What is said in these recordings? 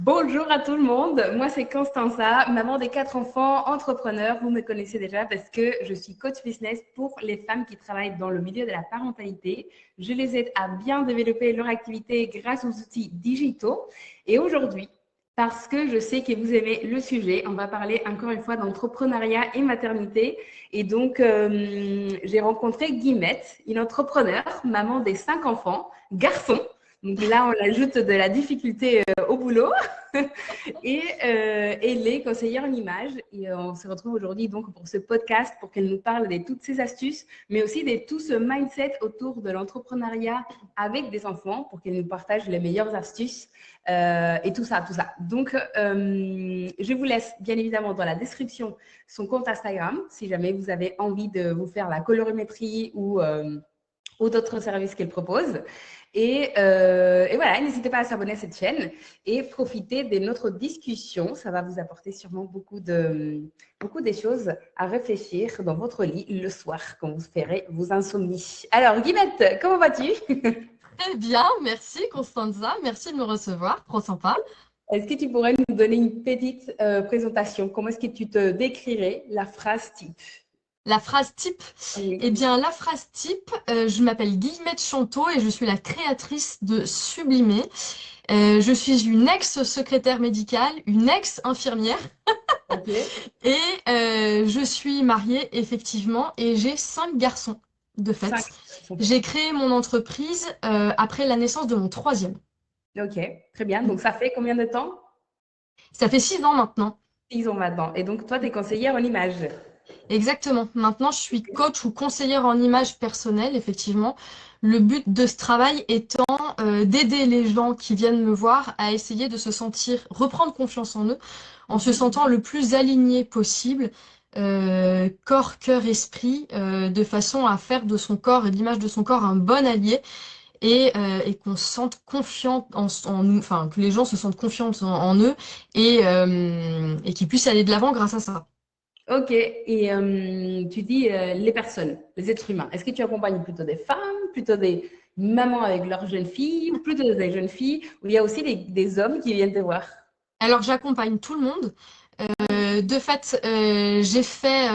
Bonjour à tout le monde, moi c'est Constanza, maman des 4 enfants, entrepreneur. Vous me connaissez déjà parce que je suis coach business pour les femmes qui travaillent dans le milieu de la parentalité. Je les aide à bien développer leur activité grâce aux outils digitaux. Et aujourd'hui, parce que je sais que vous aimez le sujet, on va parler encore une fois d'entrepreneuriat et maternité. Et donc, j'ai rencontré Guillemette, une entrepreneure, maman des 5 enfants, garçon. Donc là, on ajoute de la difficulté au boulot. Et elle est conseillère en images. Et on se retrouve aujourd'hui donc pour ce podcast pour qu'elle nous parle de toutes ces astuces, mais aussi de tout ce mindset autour de l'entrepreneuriat avec des enfants, pour qu'elle nous partage les meilleures astuces et tout ça, tout ça. Donc, je vous laisse bien évidemment dans la description son compte Instagram, si jamais vous avez envie de vous faire la colorimétrie ou d'autres services qu'elle propose. Et voilà, n'hésitez pas à s'abonner à cette chaîne et profitez de notre discussion. Ça va vous apporter sûrement beaucoup des choses à réfléchir dans votre lit le soir quand vous ferez vos insomnies. Alors, Guillemette, comment vas-tu? Très bien, merci Constanza, merci de me recevoir, trop sympa. Est-ce que tu pourrais nous donner une petite présentation? Comment est-ce que tu te décrirais la phrase type? La phrase type, Oui. eh bien la phrase type, je m'appelle Guillemette Chanteau et je suis la créatrice de Sublimé. Je suis une ex-secrétaire médicale, une ex-infirmière Ok. et je suis mariée effectivement et j'ai 5 garçons de 5. fait. J'ai créé mon entreprise après la naissance de mon troisième. Ok, très bien. Donc, ça fait combien de temps? Ça fait 6 ans maintenant. 6 ans maintenant. Et donc, toi, tu es conseillère en images. Exactement. Maintenant, je suis coach ou conseillère en image personnelle, effectivement. Le but de ce travail étant d'aider les gens qui viennent me voir à essayer de se sentir, reprendre confiance en eux, en se sentant le plus aligné possible, corps, cœur, esprit, de façon à faire de son corps et de l'image de son corps un bon allié et qu'on se sente confiant en nous, enfin, que les gens se sentent confiants en eux et qu'ils puissent aller de l'avant grâce à ça. Ok, et tu dis les personnes, les êtres humains. Est-ce que tu accompagnes plutôt des femmes, plutôt des mamans avec leurs jeunes filles, ou plutôt des jeunes filles, ou il y a aussi des hommes qui viennent te voir? Alors, j'accompagne tout le monde. De fait, j'ai fait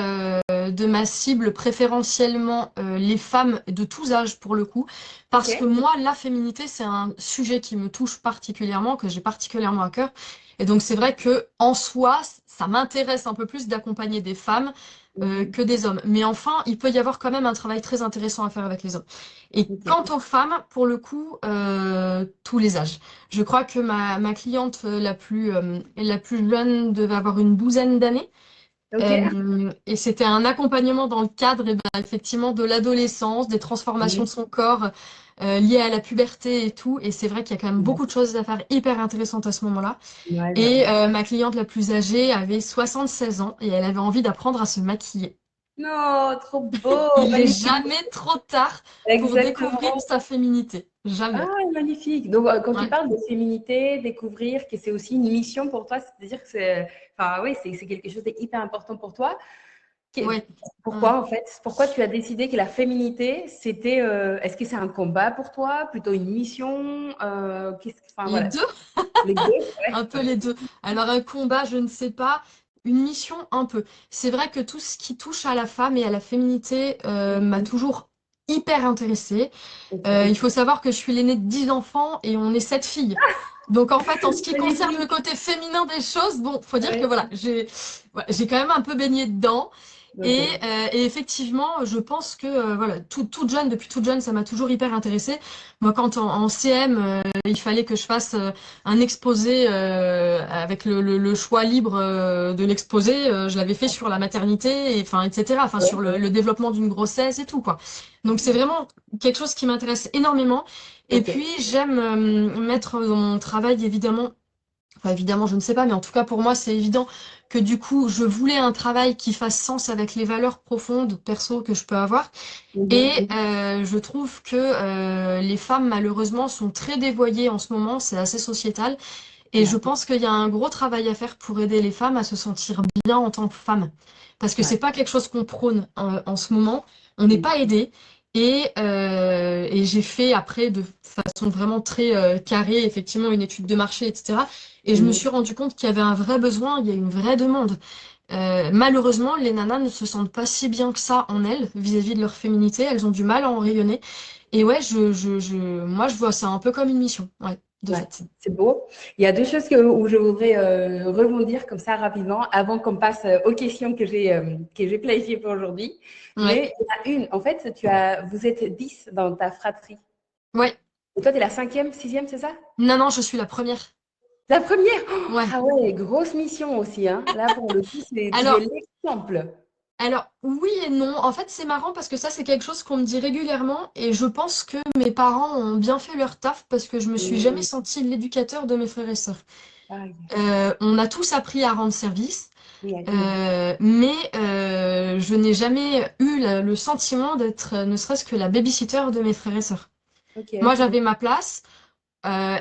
de ma cible préférentiellement les femmes de tous âges pour le coup, Ok, parce que moi, la féminité, c'est un sujet qui me touche particulièrement, que j'ai particulièrement à cœur. Et donc, c'est vrai que en soi, ça m'intéresse un peu plus d'accompagner des femmes que des hommes. Mais enfin, il peut y avoir quand même un travail très intéressant à faire avec les hommes. Et quant ok, aux femmes, pour le coup, tous les âges. Je crois que ma cliente la plus jeune devait avoir une douzaine d'années. ok. Et c'était un accompagnement dans le cadre, eh ben, effectivement, de l'adolescence, des transformations de Mhm. son corps liées à la puberté et tout. Et c'est vrai qu'il y a quand même beaucoup de choses à faire hyper intéressantes à ce moment-là. Ouais, Et j'avoue. ma cliente la plus âgée avait 76 ans et elle avait envie d'apprendre à se maquiller. Non, trop beau, Il n'est magnifique. jamais trop tard pour découvrir Exactement. sa féminité. Ah, Jamais. magnifique. Donc, quand tu Ouais. parles de féminité, découvrir que c'est aussi une mission pour toi, c'est-à-dire que enfin, oui, c'est quelque chose d'hyper important pour toi. Que- Ouais. Mm. Pourquoi en fait? Pourquoi tu as décidé que la féminité, c'était, est-ce que c'est un combat pour toi, plutôt une mission? Enfin Les voilà, deux, les deux, ouais. un peu les deux. Alors un combat, je ne sais pas. Une mission, un peu. C'est vrai que tout ce qui touche à la femme et à la féminité m'a Mhm. toujours hyper intéressée. Ok. Il faut savoir que je suis l'aînée de 10 enfants et on est 7 filles. Donc en fait, en ce qui concerne le Magnifique. côté féminin des choses, bon, faut dire que Ouais. voilà, j'ai quand même un peu baigné dedans. Ok. Et effectivement, je pense que voilà, toute jeune, depuis toute jeune, ça m'a toujours hyper intéressée. Moi, quand en CM, il fallait que je fasse un exposé avec le choix libre de l'exposé, je l'avais fait sur la maternité, et, enfin, etc. Enfin, Ouais, sur ouais. le développement d'une grossesse et tout, quoi. Donc, c'est vraiment quelque chose qui m'intéresse énormément. Et Ok. puis, j'aime mettre dans mon travail, évidemment. Enfin, évidemment, je ne sais pas, mais en tout cas, pour moi, c'est évident que du coup, je voulais un travail qui fasse sens avec les valeurs profondes perso que je peux avoir. Et Mhm. je trouve que les femmes, malheureusement, sont très dévoyées en ce moment. C'est assez sociétal. Et je Ouais, pense qu'il y a un gros travail à faire pour aider les femmes à se sentir bien en tant que femmes. Parce que ouais. c'est pas quelque chose qu'on prône en ce moment. On n'est Mhm. pas aidé. Et j'ai fait après de façon vraiment très carrée, effectivement, une étude de marché, etc. Et je me Mhm. suis rendu compte qu'il y avait un vrai besoin, il y a une vraie demande. Malheureusement, les nanas ne se sentent pas si bien que ça en elles, vis-à-vis de leur féminité. Elles ont du mal à en rayonner. Et ouais, moi, je vois ça un peu comme une mission, ouais, de Ouais, fait. c'est beau. Il y a deux choses où je voudrais rebondir comme ça rapidement avant qu'on passe aux questions que j'ai planifiées pour aujourd'hui. Ouais, Mais il y en a une, en fait, vous êtes 10 dans ta fratrie. ouais. Et toi, tu es la cinquième, sixième, c'est ça? Non, non, je suis la première. La première? Oh, Ouais. ah ouais, grosse mission aussi, hein. Là, pour le coup, tu es Alors, l'exemple. Alors, oui et non. En fait, c'est marrant parce que ça, c'est quelque chose qu'on me dit régulièrement et je pense que mes parents ont bien fait leur taf parce que je me suis jamais Mhm. sentie l'éducateur de mes frères et sœurs. Ah, On a tous appris à rendre service, ouais, mais je n'ai jamais eu le sentiment d'être ne serait-ce que la babysitter de mes frères et sœurs. ok. Moi, j'avais ma place.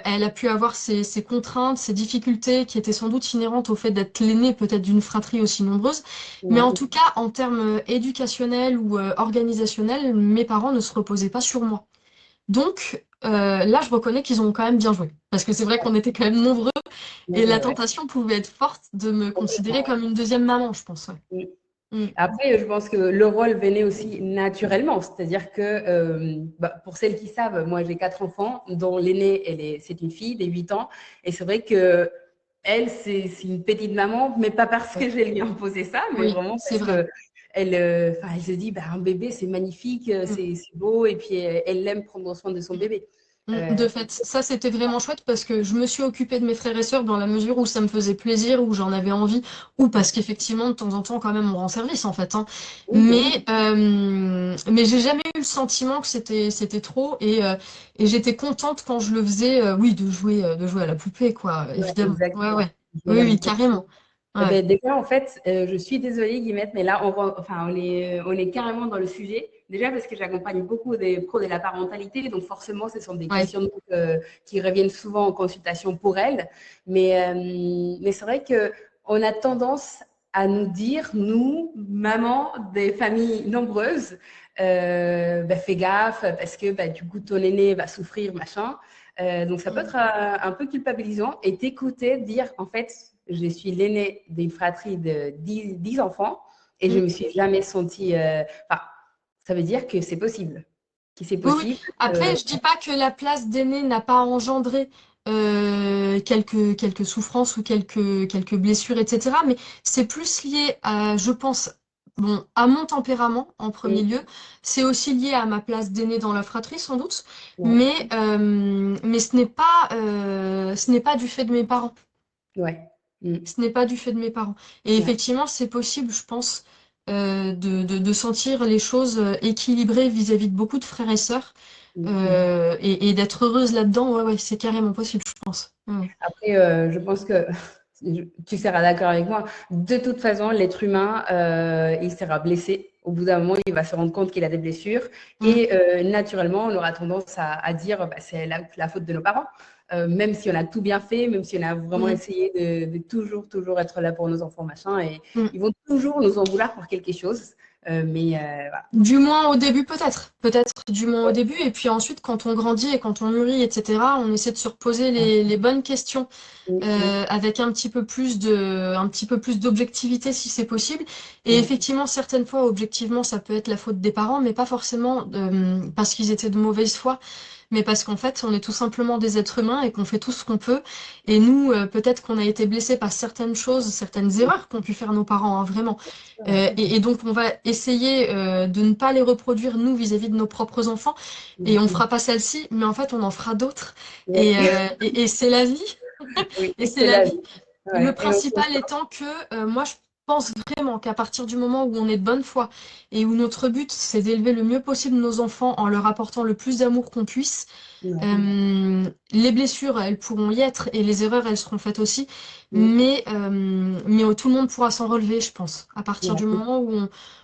Elle a pu avoir ses contraintes, ses difficultés qui étaient sans doute inhérentes au fait d'être l'aînée peut-être d'une fratrie aussi nombreuse. Mais en Ouais. tout cas, en termes éducationnels ou organisationnels, mes parents ne se reposaient pas sur moi. Donc là, je reconnais qu'ils ont quand même bien joué. Parce que c'est vrai qu'on était quand même nombreux Ouais, et la ouais, ouais. tentation pouvait être forte de me considérer Complètement. comme une deuxième maman, je pense. Ouais. Mm. Mm. Après, je pense que le rôle venait aussi naturellement. C'est-à-dire que, pour celles qui savent, moi j'ai 4 enfants, dont l'aînée, c'est une fille de 8 ans. Et c'est vrai que elle, c'est une petite maman, mais pas parce Ouais. que je lui ai imposé ça, mais Oui, vraiment c'est parce vrai. que elle se dit, bah, un bébé, c'est magnifique, Mm. c'est beau, et puis elle aime prendre soin de son bébé. De Euh, fait, ça c'était vraiment chouette parce que je me suis occupée de mes frères et sœurs dans la mesure où ça me faisait plaisir, où j'en avais envie, ou parce qu'effectivement de temps en temps quand même on rend service en fait, hein. mhm. Mais j'ai jamais eu le sentiment que c'était trop et j'étais contente quand je le faisais, oui, de jouer à la poupée quoi, Ouais, évidemment. Ouais exactement. ouais, Je oui la oui poupée. carrément. Eh Ouais. ben, déjà, en fait, je suis désolée, Guillemette, mais là, on est carrément dans le sujet. Déjà parce que j'accompagne beaucoup des pros de la parentalité, donc forcément, ce sont des Ouais. questions qui reviennent souvent en consultation pour elles. Mais c'est vrai que on a tendance à nous dire, nous, mamans des familles nombreuses, fais gaffe parce que du coup, ton aîné va souffrir, machin. Donc, ça peut Mm. être un peu culpabilisant et t'écouter dire, en fait, je suis l'aînée d'une fratrie de 10 enfants et je Mm. me suis jamais sentie. Enfin, ça veut dire que c'est possible. Que c'est Oui, oui. possible. Après, je dis pas que la place d'aîné n'a pas engendré quelques souffrances ou quelques blessures, etc. Mais c'est plus lié à, je pense, bon, à mon tempérament en premier lieu. C'est aussi lié à ma place d'aîné dans la fratrie, sans doute. Ouais, Mais ce n'est pas du fait de mes parents. ouais. Mm. Ce n'est pas du fait de mes parents. Et Ouais. effectivement, c'est possible, je pense, de sentir les choses équilibrées vis-à-vis de beaucoup de frères et sœurs. Mm. Et d'être heureuse là-dedans, ouais, ouais, c'est carrément possible, je pense. Ouais. Après, je pense que tu seras d'accord avec moi. De toute façon, l'être humain, il sera blessé. Au bout d'un moment, il va se rendre compte qu'il a des blessures. Mm, Et naturellement, on aura tendance à dire c'est la faute de nos parents. Même si on a tout bien fait, même si on a vraiment mm, essayé de toujours être là pour nos enfants, machin. Et mm. ils vont toujours nous en vouloir pour quelque chose. Mais voilà. Du moins au début, peut-être. Peut-être du moins au début. Et puis ensuite, quand on grandit et quand on mûrit, etc., on essaie de se reposer les bonnes questions Mm, avec un petit peu plus d'objectivité si c'est possible. Et mm, effectivement, certaines fois, objectivement, ça peut être la faute des parents, mais pas forcément parce qu'ils étaient de mauvaise foi, mais parce qu'en fait, on est tout simplement des êtres humains et qu'on fait tout ce qu'on peut. Et nous, peut-être qu'on a été blessés par certaines choses, certaines erreurs qu'ont pu faire nos parents, hein, vraiment. Et donc, on va essayer de ne pas les reproduire, nous, vis-à-vis de nos propres enfants. Et on mm. fera pas celle-ci, mais en fait, on en fera d'autres. Ouais. Et c'est la vie. Oui, Et c'est c'est la la vie. vie. Le Ouais. Et on principal étant que moi, je pense vraiment qu'à partir du moment où on est de bonne foi et où notre but, c'est d'élever le mieux possible nos enfants en leur apportant le plus d'amour qu'on puisse, ouais. les blessures, elles pourront y être et les erreurs, elles seront faites aussi. Mm. Mais tout le monde pourra s'en relever, je pense, à partir du Ouais. moment où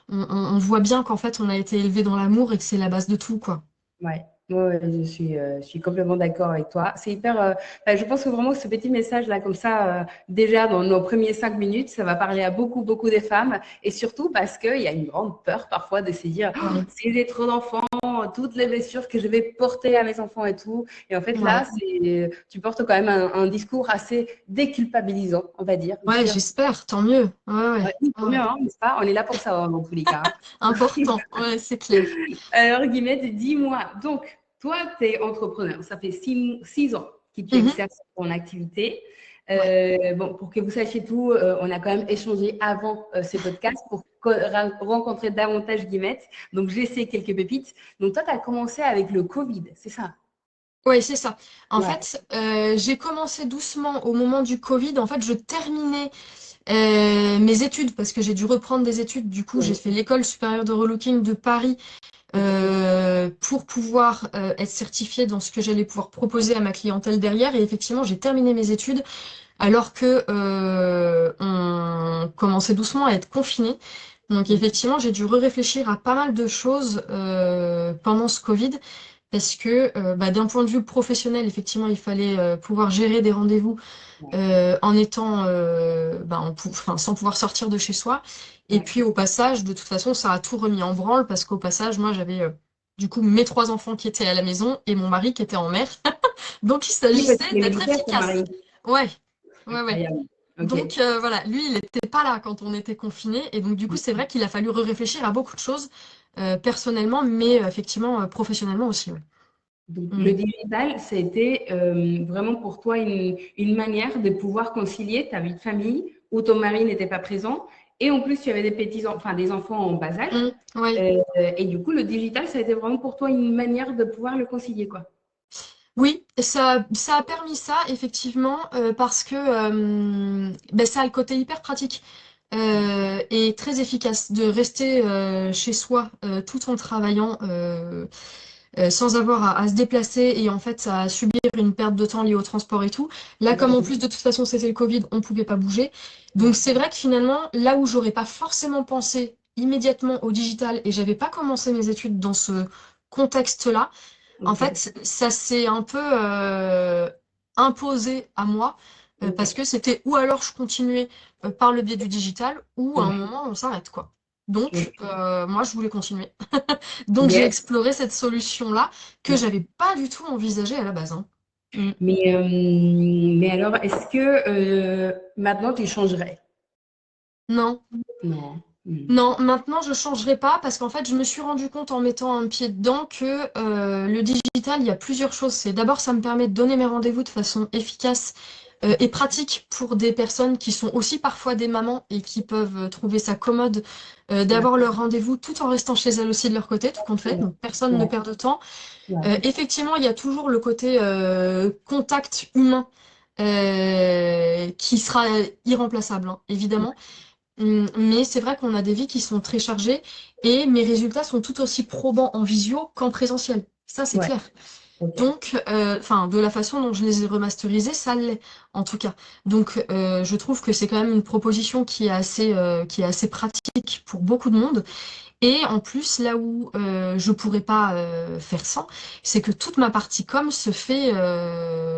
on voit bien qu'en fait, on a été élevé dans l'amour et que c'est la base de tout, quoi. Ouais, ouais, ouais, je suis complètement d'accord avec toi. C'est hyper. Je pense que vraiment ce petit message-là, comme ça, déjà dans nos premiers 5 minutes, ça va parler à beaucoup, beaucoup de femmes. Et surtout parce qu'il y a une grande peur parfois de se dire Ouais. si j'ai trop d'enfants, toutes les blessures que je vais porter à mes enfants et tout. Et en fait, Ouais. là, tu portes quand même un discours assez déculpabilisant, on va dire. Ouais, j'espère, tant mieux. Ouais, ouais, Ouais, oui, tant mieux, ouais. hein, n'est-ce pas? On est là pour ça, dans tous les cas. Important, ouais, c'est clair. Alors, Guillemette, dis-moi, donc, toi, tu es entrepreneur. Ça fait 6 ans que tu Mhm. exerces ton activité. Ouais. Bon, pour que vous sachiez tout, on a quand même échangé avant ce podcast pour rencontrer davantage Guillemette. Donc, j'essaie quelques pépites. Donc, toi, tu as commencé avec le Covid, c'est ça? Ouais, c'est ça. En Ouais. fait, j'ai commencé doucement au moment du Covid. En fait, je terminais mes études parce que j'ai dû reprendre des études. Du coup, j'ai Oui. fait l'école supérieure de relooking de Paris pour pouvoir être certifiée dans ce que j'allais pouvoir proposer à ma clientèle derrière. Et effectivement, j'ai terminé mes études alors que on commençait doucement à être confinés. Donc effectivement, j'ai dû réfléchir à pas mal de choses pendant ce Covid. Parce que d'un point de vue professionnel, effectivement, il fallait pouvoir gérer des rendez-vous en étant enfin, sans pouvoir sortir de chez soi. Et Ouais. puis au passage, de toute façon, ça a tout remis en branle parce qu'au passage, moi, j'avais du coup mes 3 enfants qui étaient à la maison et mon mari qui était en mer. Donc il Oui, parce s'agissait qu'il est d'être militaire, ton efficace. mari. Ouais, ouais, ouais. Incroyable. Ok. Donc voilà, lui, il n'était pas là quand on était confinés. Et donc du coup, c'est vrai qu'il a fallu réfléchir à beaucoup de choses personnellement, mais effectivement professionnellement aussi. Ouais. Donc, Mm. le digital, ça a été vraiment pour toi une manière de pouvoir concilier ta vie de famille où ton mari n'était pas présent et en plus tu avais des enfin des enfants en bas âge. Mm. Ouais. Et du coup, le digital, ça a été vraiment pour toi une manière de pouvoir le concilier, quoi. Oui, ça a permis ça, effectivement, parce que ça a le côté hyper pratique et très efficace de rester chez soi tout en travaillant sans avoir à se déplacer et en fait à subir une perte de temps liée au transport et tout. Là, comme en plus de toute façon c'était le Covid, on pouvait pas bouger. Donc Ouais. c'est vrai que finalement, là où j'aurais pas forcément pensé immédiatement au digital et j'avais pas commencé mes études dans ce contexte-là, en Ok. fait, ça s'est un peu imposé à moi parce Ok. que c'était ou alors je continuais par le biais du digital ou à un Ouais. moment on s'arrête quoi. Donc, Ok. moi, je voulais continuer. Donc, j'ai Yes. exploré cette solution-là que Ouais. j'avais pas du tout envisagée à la base. Hein. Mm. Mais alors, est-ce que maintenant tu changerais? Non, Non. non, maintenant je changerai pas parce qu'en fait je me suis rendu compte en mettant un pied dedans que le digital, il y a plusieurs choses. C'est d'abord ça me permet de donner mes rendez-vous de façon efficace et pratique pour des personnes qui sont aussi parfois des mamans et qui peuvent trouver ça commode Ouais. d'avoir leur rendez-vous tout en restant chez elles aussi de leur côté, tout compte fait. Ouais. Donc personne ne Ouais. perd de temps. Ouais. Effectivement, il y a toujours le côté contact humain qui sera irremplaçable, hein, évidemment. Mais c'est vrai qu'on a des vies qui sont très chargées et mes résultats sont tout aussi probants en visio qu'en présentiel. Ça, c'est Ouais. clair. Ok. Donc, enfin, de la façon dont je les ai remasterisés, ça l'est, en tout cas. Donc, je trouve que c'est quand même une proposition qui est assez pratique pour beaucoup de monde. Et en plus, là où je pourrais pas faire sans, c'est que toute ma partie com se fait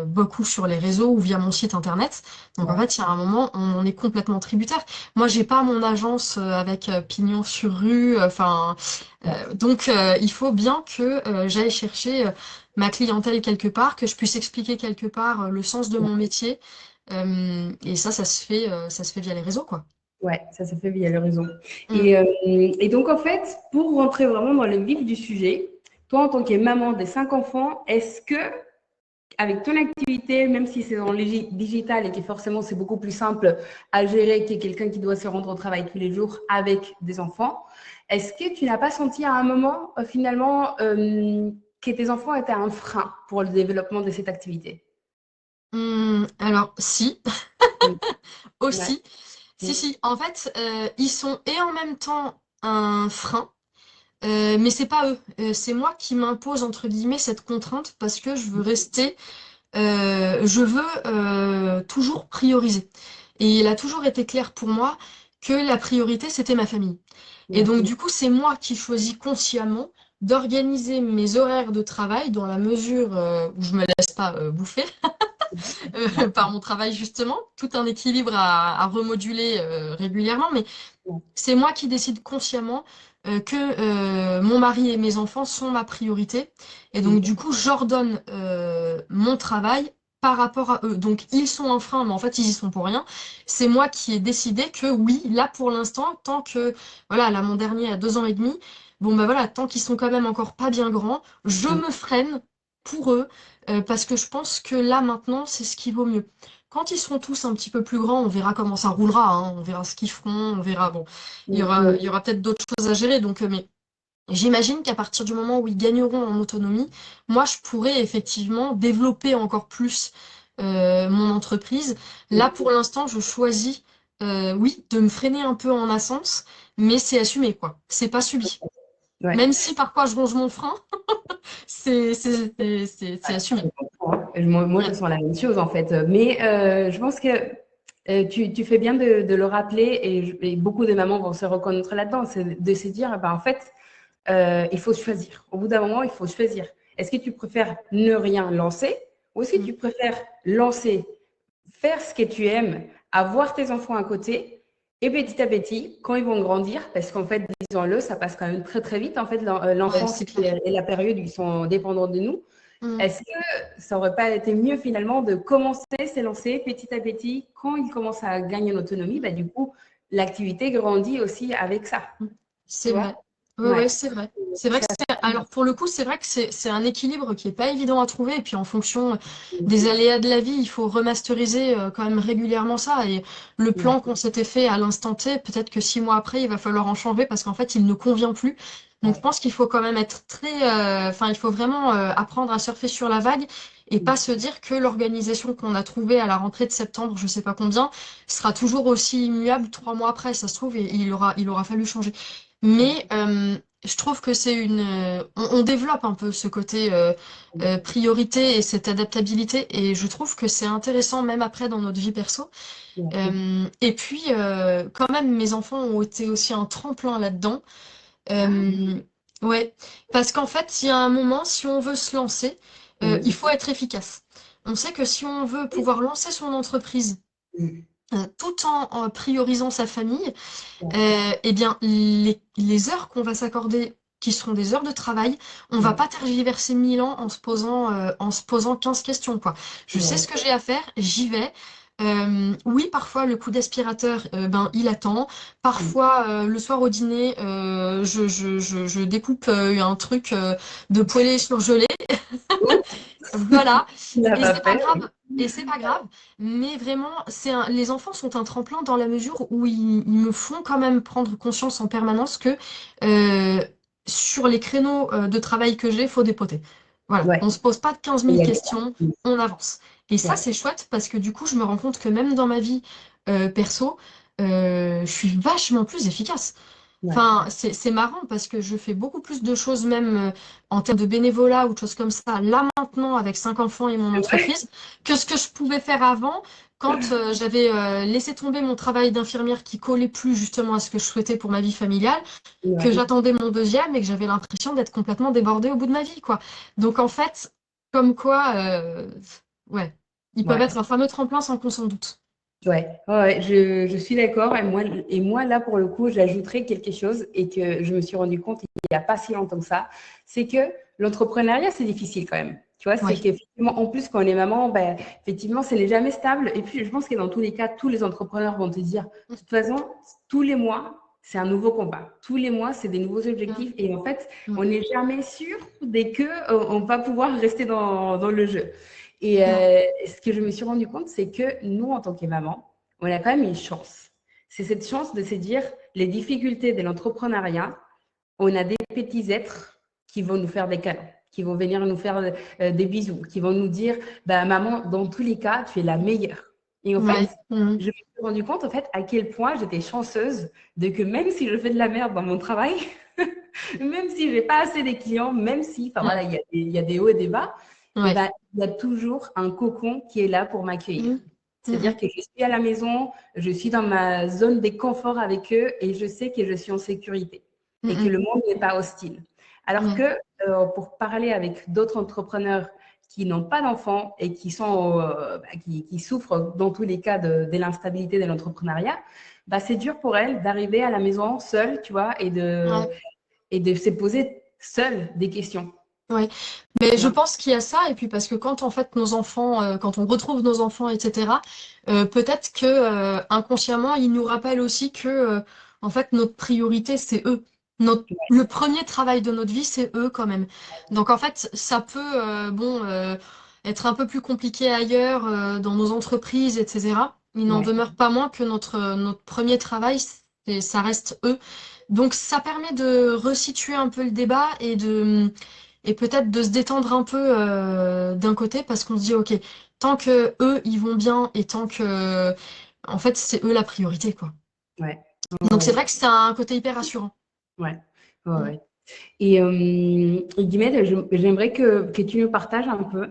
beaucoup sur les réseaux ou via mon site internet. Donc en Ouais. fait, il y a un moment, on en est complètement tributaire. Moi, j'ai pas mon agence avec pignon sur rue. Enfin, Ouais. donc il faut bien que j'aille chercher ma clientèle quelque part, que je puisse expliquer quelque part le sens de mon métier. Et ça se fait via les réseaux, quoi. Ouais, ça se fait via le réseau. Mm. Et donc, en fait, pour rentrer vraiment dans le vif du sujet, toi, en tant que maman des 5 enfants, est-ce que, avec ton activité, même si c'est en digital et que forcément c'est beaucoup plus simple à gérer que quelqu'un qui doit se rendre au travail tous les jours avec des enfants, est-ce que tu n'as pas senti à un moment, finalement, que tes enfants étaient un frein pour le développement de cette activité? Alors, si, Mm. Ouais. aussi. Si, Mm. si, en fait, ils sont et en même temps un frein, mais c'est pas eux. C'est moi qui m'impose, entre guillemets, cette contrainte parce que je veux toujours prioriser. Et il a toujours été clair pour moi que la priorité, c'était ma famille. Et Ouais. donc, du coup, c'est moi qui choisis consciemment d'organiser mes horaires de travail dans la mesure où je me laisse pas bouffer Ouais. par mon travail, justement. Tout un équilibre à remoduler régulièrement, mais Ouais. c'est moi qui décide consciemment que mon mari et mes enfants sont ma priorité. Et donc, du coup, j'ordonne mon travail par rapport à eux. Donc, ils sont un frein, mais en fait, ils y sont pour rien. C'est moi qui ai décidé que oui, là, pour l'instant, tant que, voilà, là, mon dernier a 2 ans et demi, bon, bah voilà, tant qu'ils sont quand même encore pas bien grands, je me freine pour eux, parce que je pense que là, maintenant, c'est ce qui vaut mieux. Quand ils seront tous un petit peu plus grands, on verra comment ça roulera, hein, on verra ce qu'ils feront, on verra, bon, il y aura peut-être d'autres choses à gérer, donc, mais j'imagine qu'à partir du moment où ils gagneront en autonomie, moi, je pourrais effectivement développer encore plus mon entreprise. Là, pour l'instant, je choisis, oui, de me freiner un peu en essence, mais c'est assumé, quoi. C'est pas subi. Ouais. Même si parfois je ronge mon frein, c'est assumé. Je comprends, hein. Moi, je Ouais. sens la même chose en fait. Mais je pense que tu fais bien de le rappeler et beaucoup de mamans vont se reconnaître là-dedans. C'est de se dire, en fait, il faut choisir. Au bout d'un moment, il faut choisir. Est-ce que tu préfères ne rien lancer ou est-ce que Mm. tu préfères lancer, faire ce que tu aimes, avoir tes enfants à côté et petit à petit, quand ils vont grandir, parce qu'en fait, disons-le, ça passe quand même très très vite, en fait, Ouais, l'enfance c'est clair. et la période où ils sont dépendants de nous. Mm. Est-ce que ça aurait pas été mieux finalement de commencer, s'élancer petit à petit, quand ils commencent à gagner en autonomie, bah, du coup, l'activité grandit aussi avec ça, tu C'est vrai. vois? Ouais, ouais, Ouais. c'est vrai. C'est vrai que Ça, c'est. Alors pour le coup, c'est vrai que c'est un équilibre qui est pas évident à trouver. Et puis en fonction des aléas de la vie, il faut remasteriser quand même régulièrement ça. Et le ouais. plan qu'on s'était fait à l'instant T, peut-être que 6 mois après, il va falloir en changer parce qu'en fait, il ne convient plus. Donc je pense qu'il faut quand même être très. Enfin, il faut vraiment apprendre à surfer sur la vague et pas se dire que l'organisation qu'on a trouvée à la rentrée de septembre, je sais pas combien, sera toujours aussi immuable 3 mois après. Ça se trouve, et il aura fallu changer. Mais je trouve que c'est une. On développe un peu ce côté priorité et cette adaptabilité, et je trouve que c'est intéressant même après dans notre vie perso. Et puis, quand même, mes enfants ont été aussi un tremplin là-dedans. Euh, ouais, parce qu'en fait, il y a un moment, si on veut se lancer, il faut être efficace. On sait que si on veut pouvoir lancer son entreprise tout en priorisant sa famille, eh bien, les heures qu'on va s'accorder, qui seront des heures de travail, on va pas tergiverser 1000 ans en se posant 15 questions, quoi. Je sais ce que j'ai à faire, j'y vais. Oui, parfois le coup d'aspirateur, ben, il attend. Parfois, le soir au dîner, je découpe un truc de poêlée surgelé. Voilà, Tu l'as et pas c'est pas fait. grave, et c'est pas grave, mais vraiment, les enfants sont un tremplin dans la mesure où ils me font quand même prendre conscience en permanence que euh, sur les créneaux de travail que j'ai, faut dépoter. Voilà, Ouais. on se pose pas de 15 Il 000 y a des questions, on avance. Et ça, ouais. c'est chouette parce que du coup, je me rends compte que même dans ma vie perso, je suis vachement plus efficace. Ouais. Enfin, c'est marrant parce que je fais beaucoup plus de choses, même en termes de bénévolat ou de choses comme ça, là maintenant avec 5 enfants et mon C'est vrai? entreprise, que ce que je pouvais faire avant quand j'avais laissé tomber mon travail d'infirmière qui collait plus justement à ce que je souhaitais pour ma vie familiale, que Ouais. j'attendais mon deuxième et que j'avais l'impression d'être complètement débordée au bout de ma vie, quoi. Donc en fait, comme quoi, ouais, ils peuvent Ouais. être un fameux tremplin sans qu'on s'en doute. Ouais, ouais, ouais, je suis d'accord. Et moi, là, pour le coup, j'ajouterais quelque chose et que je me suis rendu compte il n'y a pas si longtemps que ça, c'est que l'entrepreneuriat, c'est difficile quand même. Tu vois, c'est Ouais. qu'effectivement, en plus, quand on est maman, ben, effectivement, ce n'est jamais stable. Et puis, je pense que dans tous les cas, tous les entrepreneurs vont te dire, de toute façon, tous les mois, c'est un nouveau combat. Tous les mois, c'est des nouveaux Mm, objectifs. Et en fait, on mm, n'est jamais sûr dès que on va pouvoir rester dans le jeu. Et mm, ce que je me suis rendu compte, c'est que nous, en tant que maman, on a quand même une chance. C'est cette chance de se dire les difficultés de l'entrepreneuriat, on a des petits êtres qui vont nous faire des câlins, qui vont venir nous faire des bisous, qui vont nous dire bah, maman, dans tous les cas, tu es la meilleure. Et en mm. fait, Ouais. Mm, je me suis rendu compte en fait à quel point j'étais chanceuse de que même si je fais de la merde dans mon travail, même si j'ai pas assez de clients, même si, enfin mm. voilà, il y a des hauts et des bas, et Ouais. ben il y a toujours un cocon qui est là pour m'accueillir. Mm, mm, C'est-à-dire mm. que je suis à la maison, je suis dans ma zone de confort avec eux et je sais que je suis en sécurité et que Mm, le monde n'est pas hostile. mm. Alors Ouais. que pour parler avec d'autres entrepreneurs qui n'ont pas d'enfants et qui sont qui souffrent dans tous les cas de l'instabilité de l'entrepreneuriat, bah, c'est dur pour elles d'arriver à la maison seule, tu vois, et Ouais. et de se poser seul des questions. Ouais. Mais je pense qu'il y a ça, et puis parce que quand en fait nos enfants, quand on retrouve nos enfants, etc., peut-être que inconsciemment, ils nous rappellent aussi que en fait notre priorité, c'est eux. Le premier travail de notre vie, c'est eux quand même. Donc en fait, ça peut être un peu plus compliqué ailleurs, dans nos entreprises, etc. Il n'en Ouais, demeure pas moins que notre premier travail, ça reste eux. Donc ça permet de resituer un peu le débat et peut-être de se détendre un peu d'un côté parce qu'on se dit, ok, tant que eux, ils vont bien et tant que, en fait, c'est eux la priorité, quoi. ouais, Donc c'est ouais, vrai que c'est un côté hyper rassurant. ouais, ouais, Mm. ouais. Et Guillemette, j'aimerais que tu nous partages un peu,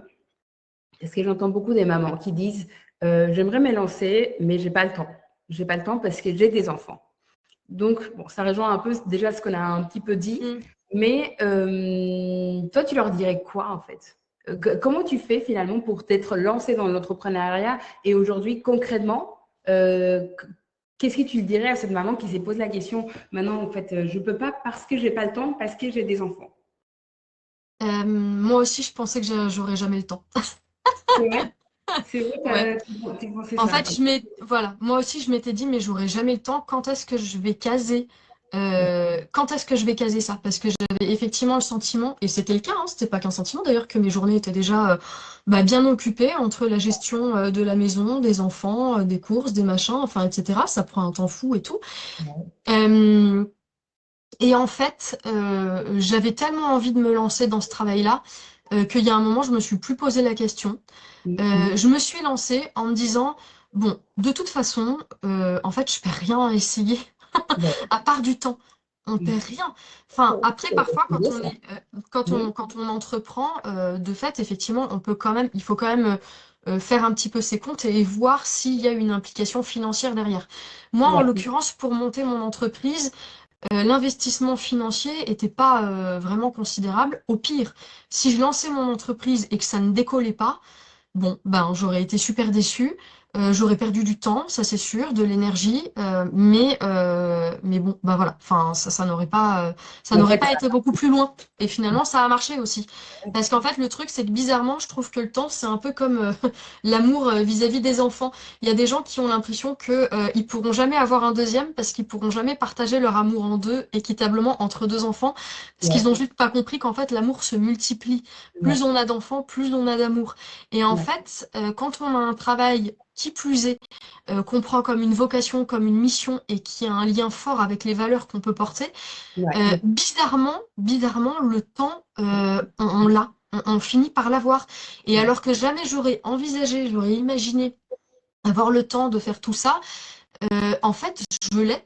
parce que j'entends beaucoup des mamans qui disent j'aimerais me lancer, mais j'ai pas le temps. J'ai pas le temps parce que j'ai des enfants. Donc, bon, ça rejoint un peu déjà ce qu'on a un petit peu dit, Mm. mais toi, tu leur dirais quoi en fait? Comment tu fais finalement pour t'être lancé dans l'entrepreneuriat et aujourd'hui, concrètement, qu'est-ce que tu dirais à cette maman qui s'est posé la question maintenant, en fait, je ne peux pas parce que j'ai pas le temps, parce que j'ai des enfants? Moi aussi, je pensais que j'aurais jamais le temps. C'est vrai, Ouais. tu pensais En ça. fait, voilà, moi aussi, je m'étais dit, mais j'aurai jamais le temps. Quand est-ce que je vais caser, quand est-ce que je vais caser ça? Parce que j'avais effectivement le sentiment, et c'était le cas, hein, c'était pas qu'un sentiment d'ailleurs, que mes journées étaient déjà bien occupées entre la gestion de la maison, des enfants, des courses, des machins, enfin, etc. Ça prend un temps fou et tout. Euh, et en fait, j'avais tellement envie de me lancer dans ce travail-là qu'il y a un moment, je me suis plus posé la question. Je me suis lancée en me disant, bon, de toute façon, en fait, je perds rien à essayer, à part du temps. On perd rien. Enfin, après, parfois, C'est beau ça. quand on entreprend, de fait, effectivement, il faut quand même faire un petit peu ses comptes et voir s'il y a une implication financière derrière. Moi, en Ouais, l'occurrence, pour monter mon entreprise, l'investissement financier était pas vraiment considérable. Au pire, si je lançais mon entreprise et que ça ne décollait pas, bon, ben, j'aurais été super déçue. J'aurais perdu du temps, ça c'est sûr, de l'énergie, mais bon, bah voilà. Enfin, ça en n'aurait fait, pas été beaucoup plus loin. Et finalement, ça a marché aussi. Parce qu'en fait, le truc, c'est que bizarrement, je trouve que le temps, c'est un peu comme l'amour vis-à-vis des enfants. Il y a des gens qui ont l'impression que ils pourront jamais avoir un deuxième parce qu'ils pourront jamais partager leur amour en deux, équitablement entre deux enfants, parce qu'ils ouais, ont juste pas compris qu'en fait, l'amour se multiplie. ouais, Plus on a d'enfants, plus on a d'amour. Et en ouais, fait, quand on a un travail qui plus est, qu'on prend comme une vocation, comme une mission et qui a un lien fort avec les valeurs qu'on peut porter, ouais, bizarrement, le temps, on l'a, on finit par l'avoir. Et ouais. alors que jamais j'aurais imaginé avoir le temps de faire tout ça, en fait, je l'ai.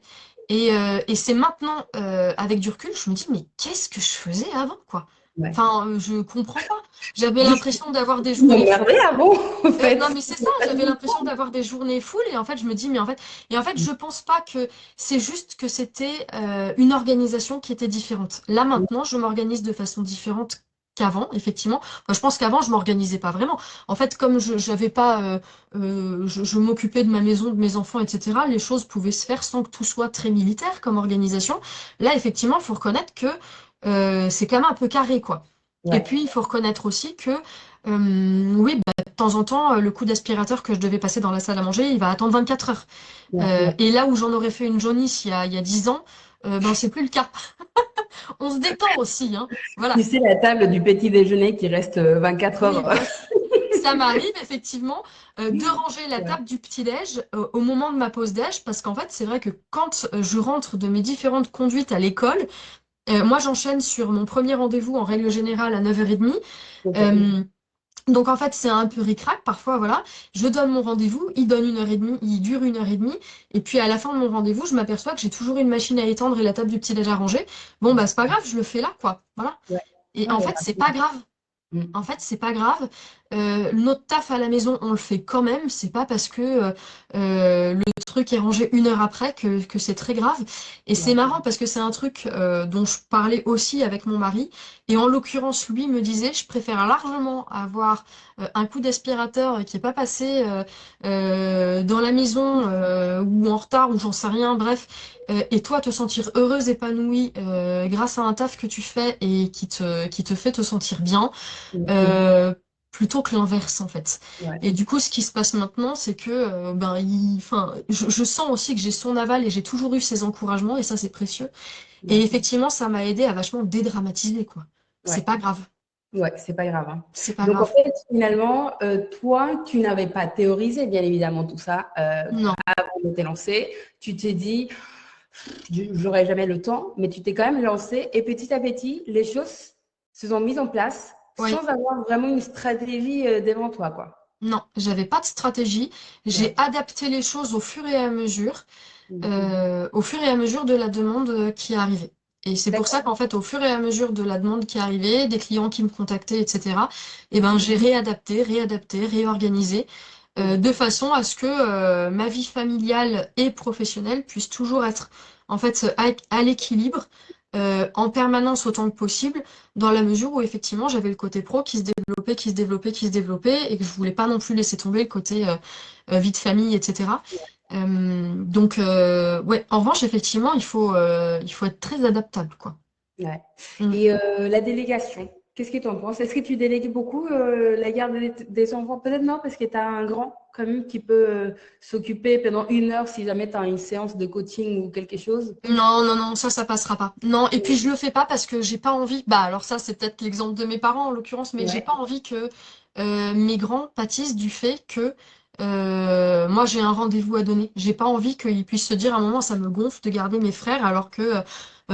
Et c'est maintenant, avec du recul, je me dis, mais qu'est-ce que je faisais avant, quoi? Ouais. Enfin, je comprends pas. J'avais Juste l'impression d'avoir des pour journées m'emmerder folles. avant, en Non, fait. mais c'est ça, j'avais l'impression d'avoir des journées full et en fait, je me dis, et en fait, je pense pas que c'est juste que c'était une organisation qui était différente. Là, maintenant, je m'organise de façon différente qu'avant, effectivement. Enfin, je pense qu'avant, je m'organisais pas vraiment. En fait, comme j'avais pas, je m'occupais de ma maison, de mes enfants, etc., les choses pouvaient se faire sans que tout soit très militaire comme organisation. Là, effectivement, il faut reconnaître que c'est quand même un peu carré, quoi. Et Ouais, puis, il faut reconnaître aussi que, oui, de temps en temps, le coup d'aspirateur que je devais passer dans la salle à manger, il va attendre 24 heures. ouais, ouais. Et là où j'en aurais fait une jaunisse il y a 10 ans, ben c'est plus le cas. On se détend aussi, hein. Tu Voilà. sais, la table du petit déjeuner qui reste 24 Oui, heures. bah, ça m'arrive effectivement de ranger la Ouais, table du petit-déj au moment de ma pause déj, parce qu'en fait, c'est vrai que quand je rentre de mes différentes conduites à l'école, moi j'enchaîne sur mon premier rendez-vous en règle générale à 9h30. ok. Euh, Donc en fait, c'est un peu ric-rac parfois, voilà. Je donne mon rendez-vous, il donne 1h30, il dure 1h30, et puis à la fin de mon rendez-vous, je m'aperçois que j'ai toujours une machine à étendre et la table du petit-déj à ranger. Bon, bah c'est pas grave, je le fais là, quoi. Voilà. Ouais, Et ouais, en ouais, fait, c'est pas grave. En fait, c'est pas grave. Notre taf à la maison, on le fait quand même. C'est pas parce que le truc est rangé une heure après que c'est très grave. Et c'est Ouais. marrant parce que c'est un truc dont je parlais aussi avec mon mari. Et en l'occurrence, lui me disait, je préfère largement avoir un coup d'aspirateur qui est pas passé dans la maison ou en retard ou j'en sais rien, bref. Et toi, te sentir heureuse, épanouie grâce à un taf que tu fais et qui te fait te sentir bien Mhm. euh, plutôt que l'inverse en fait. Ouais. Et du coup, ce qui se passe maintenant, c'est que enfin, je sens aussi que j'ai son aval et j'ai toujours eu ses encouragements et ça, c'est précieux. Et Ouais. effectivement, ça m'a aidé à vachement dédramatiser, quoi. C'est Ouais. pas grave, Ouais, c'est pas grave, hein. c'est pas Donc, en grave. fait, finalement, toi, tu n'avais pas théorisé, bien évidemment, tout ça Non, avant de te lancer. Tu t'es dit, j'aurai jamais le temps, mais tu t'es quand même lancé et petit à petit, les choses se sont mises en place oui. sans avoir vraiment une stratégie devant toi, quoi. Non, j'avais pas de stratégie. J'ai Ouais. adapté les choses au fur et à mesure de la demande qui arrivait. Et c'est pour ça D'accord. qu'en fait, au fur et à mesure de la demande qui arrivait, des clients qui me contactaient, etc., eh ben, Mhm. j'ai réadapté, réorganisé, de façon à ce que ma vie familiale et professionnelle puisse toujours être en fait à l'équilibre en permanence autant que possible, dans la mesure où effectivement j'avais le côté pro qui se développait, et que je voulais pas non plus laisser tomber le côté vie de famille, etc. Ouais, en revanche, effectivement, il faut être très adaptable, quoi. Ouais. Mm. Et la délégation, qu'est-ce que tu en penses? Est-ce que tu délègues beaucoup la garde des enfants? Peut-être non, parce que tu as un grand quand même qui peut s'occuper pendant une heure si jamais tu as une séance de coaching ou quelque chose. Non, non, non, ça passera pas. Non, et puis je le fais pas parce que j'ai pas envie. Bah, alors ça, c'est peut-être l'exemple de mes parents en l'occurrence, mais j'ai Ouais, pas envie que mes grands pâtissent du fait que moi j'ai un rendez-vous à donner. J'ai pas envie qu'ils puissent se dire à un moment ça me gonfle de garder mes frères alors que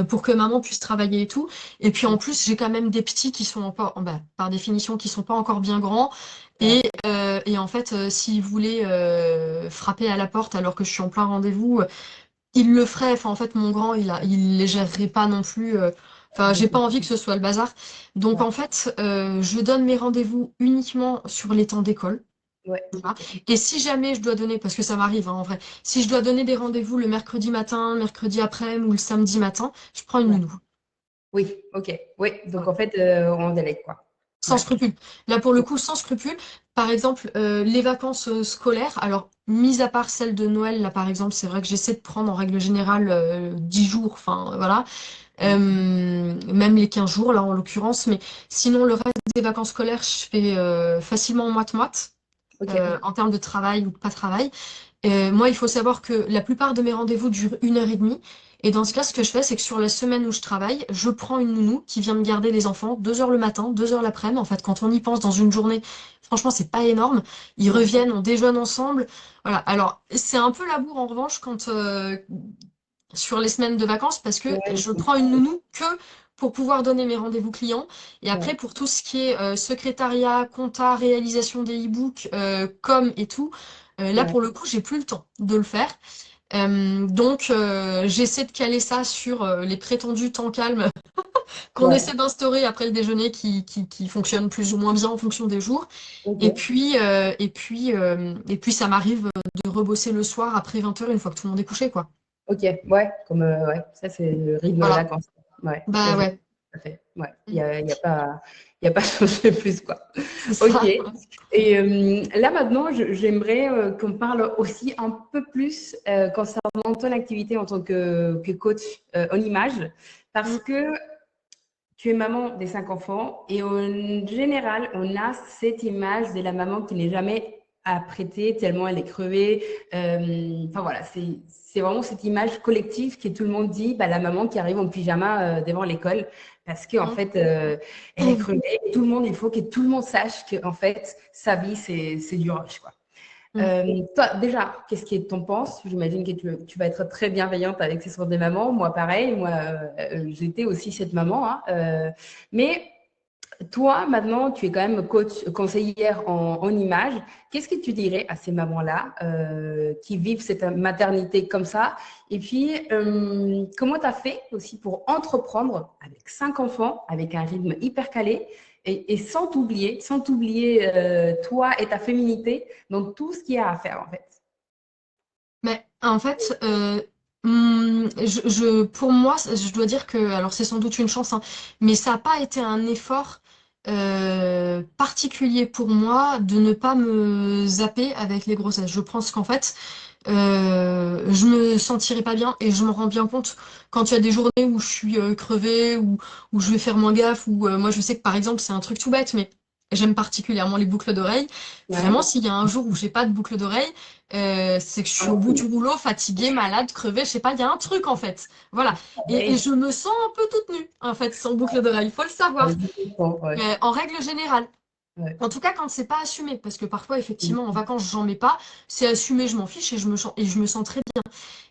pour que maman puisse travailler et tout. Et puis en plus, j'ai quand même des petits qui sont encore, bah, par définition, qui sont pas encore bien grands. ouais, Et en fait, s'ils voulaient frapper à la porte alors que je suis en plein rendez-vous, il le ferait. Enfin, en fait, mon grand, il les gérerait pas non plus. Enfin, j'ai pas envie que ce soit le bazar. Donc, ouais, en fait, je donne mes rendez-vous uniquement sur les temps d'école. ouais, Voilà. ok. Et si jamais je dois donner, parce que ça m'arrive hein, en vrai, si je dois donner des rendez-vous le mercredi matin, mercredi après-midi ou le samedi matin, je prends une Ouais. nounou. Oui, ok. Oui, donc Voilà. en fait, on délègue quoi. Sans Ouais. scrupule. Là, pour le coup, sans scrupule. Par exemple, les vacances scolaires, alors, mis à part celles de Noël, là, par exemple, c'est vrai que j'essaie de prendre en règle générale 10 jours, enfin, voilà. Ouais. Même les 15 jours, là, en l'occurrence. Mais sinon, le reste des vacances scolaires, je fais facilement moite-moite, Ok. en termes de travail ou de pas travail. Moi, il faut savoir que la plupart de mes rendez-vous durent 1 heure et demie. Et dans ce cas, ce que je fais, c'est que sur la semaine où je travaille, je prends une nounou qui vient me garder les enfants 2 heures le matin, 2 heures l'après-midi. En fait, quand on y pense dans une journée, franchement, c'est pas énorme. Ils Ouais. reviennent, on déjeune ensemble. Voilà. Alors, c'est un peu la bourre en revanche quand sur les semaines de vacances parce que Ouais, je je prends une comprends. nounou que pour pouvoir donner mes rendez-vous clients. Et après, Ouais. pour tout ce qui est secrétariat, compta, réalisation des e-books, com et tout, là, Ouais. pour le coup, j'ai plus le temps de le faire. J'essaie de caler ça sur les prétendus temps calmes qu'on Ouais. essaie d'instaurer après le déjeuner qui fonctionnent plus ou moins bien en fonction des jours. Ok. Et puis ça m'arrive de rebosser le soir après 20 heures une fois que tout le monde est couché, quoi. Ok. Ouais. Comme ouais. Ça, c'est le rythme des Voilà. vacances. Ouais. Ça, Bah je ouais. tout à fait. Ouais. Mm. Il y a pas chose de plus quoi. C'est Ok. ça. Et là maintenant, j'aimerais qu'on parle aussi un peu plus concernant ton activité en tant que coach en image, parce Mm. que tu es maman des 5 enfants et en général, on a cette image de la maman qui n'est jamais apprêtée tellement elle est crevée. Enfin voilà, c'est vraiment cette image collective que tout le monde dit, bah, la maman qui arrive en pyjama devant l'école parce qu'en Mm. fait, elle est crevée. Et tout le monde, il faut que tout le monde sache que en fait, sa vie, c'est du rush, quoi. Mm. Toi, déjà, qu'est-ce que tu en penses? J'imagine que tu vas être très bienveillante avec ces sortes de mamans. Moi, pareil. Moi, j'étais aussi cette maman, hein. Mais toi, maintenant, tu es quand même coach, conseillère en image. Qu'est-ce que tu dirais à ces mamans-là qui vivent cette maternité comme ça? Et puis, comment tu as fait aussi pour entreprendre avec 5 enfants, avec un rythme hyper calé? et sans t'oublier toi et ta féminité dans tout ce qu'il y a à faire en fait. Mais en fait, pour moi, je dois dire que, alors c'est sans doute une chance, hein, mais ça n'a pas été un effort particulier pour moi de ne pas me zapper avec les grossesses. Je pense qu'en fait, je me sentirais pas bien et je me rends bien compte quand il y a des journées où je suis crevée, où je vais faire moins gaffe, ou moi je sais que par exemple c'est un truc tout bête, mais j'aime particulièrement les boucles d'oreilles. Ouais. Vraiment, s'il y a un jour où j'ai pas de boucles d'oreilles, c'est que je suis au bout du rouleau, fatiguée, malade, crevée, je sais pas, il y a un truc en fait. Voilà. Et Ouais. je me sens un peu toute nue en fait sans boucles d'oreilles, il faut le savoir. Ouais, je comprends, ouais. En règle générale. Ouais. En tout cas, quand c'est pas assumé, parce que parfois, effectivement, en vacances, j'en mets pas, c'est assumé, je m'en fiche et je me sens très bien.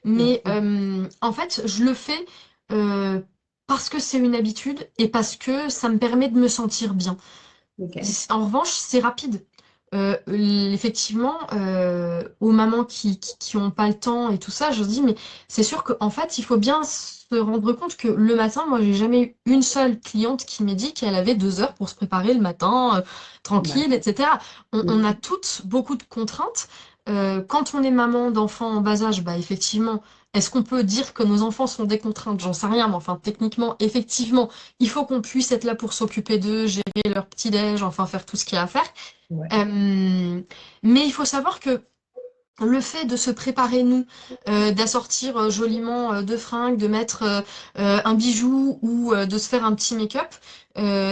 Ouais. Mais en fait, je le fais euh, parce que c'est une habitude et parce que ça me permet de me sentir bien. Ok. En revanche, c'est rapide. Effectivement, aux mamans qui ont pas le temps et tout ça, je dis, mais c'est sûr qu'en fait, il faut bien se rendre compte que le matin, moi, j'ai jamais eu une seule cliente qui m'ait dit qu'elle avait 2 heures pour se préparer le matin, Ouais. tranquille, etc. On a Mm. toutes beaucoup de contraintes. Quand on est maman d'enfants en bas âge, bah effectivement, est-ce qu'on peut dire que nos enfants sont des contraintes? J'en sais rien, mais enfin, techniquement, effectivement, il faut qu'on puisse être là pour s'occuper d'eux, gérer leur petit-déj, enfin faire tout ce qu'il y a à faire. Ouais. Euh, mais il faut savoir que le fait de se préparer, nous, d'assortir joliment deux fringues, de mettre un bijou ou de se faire un petit make-up,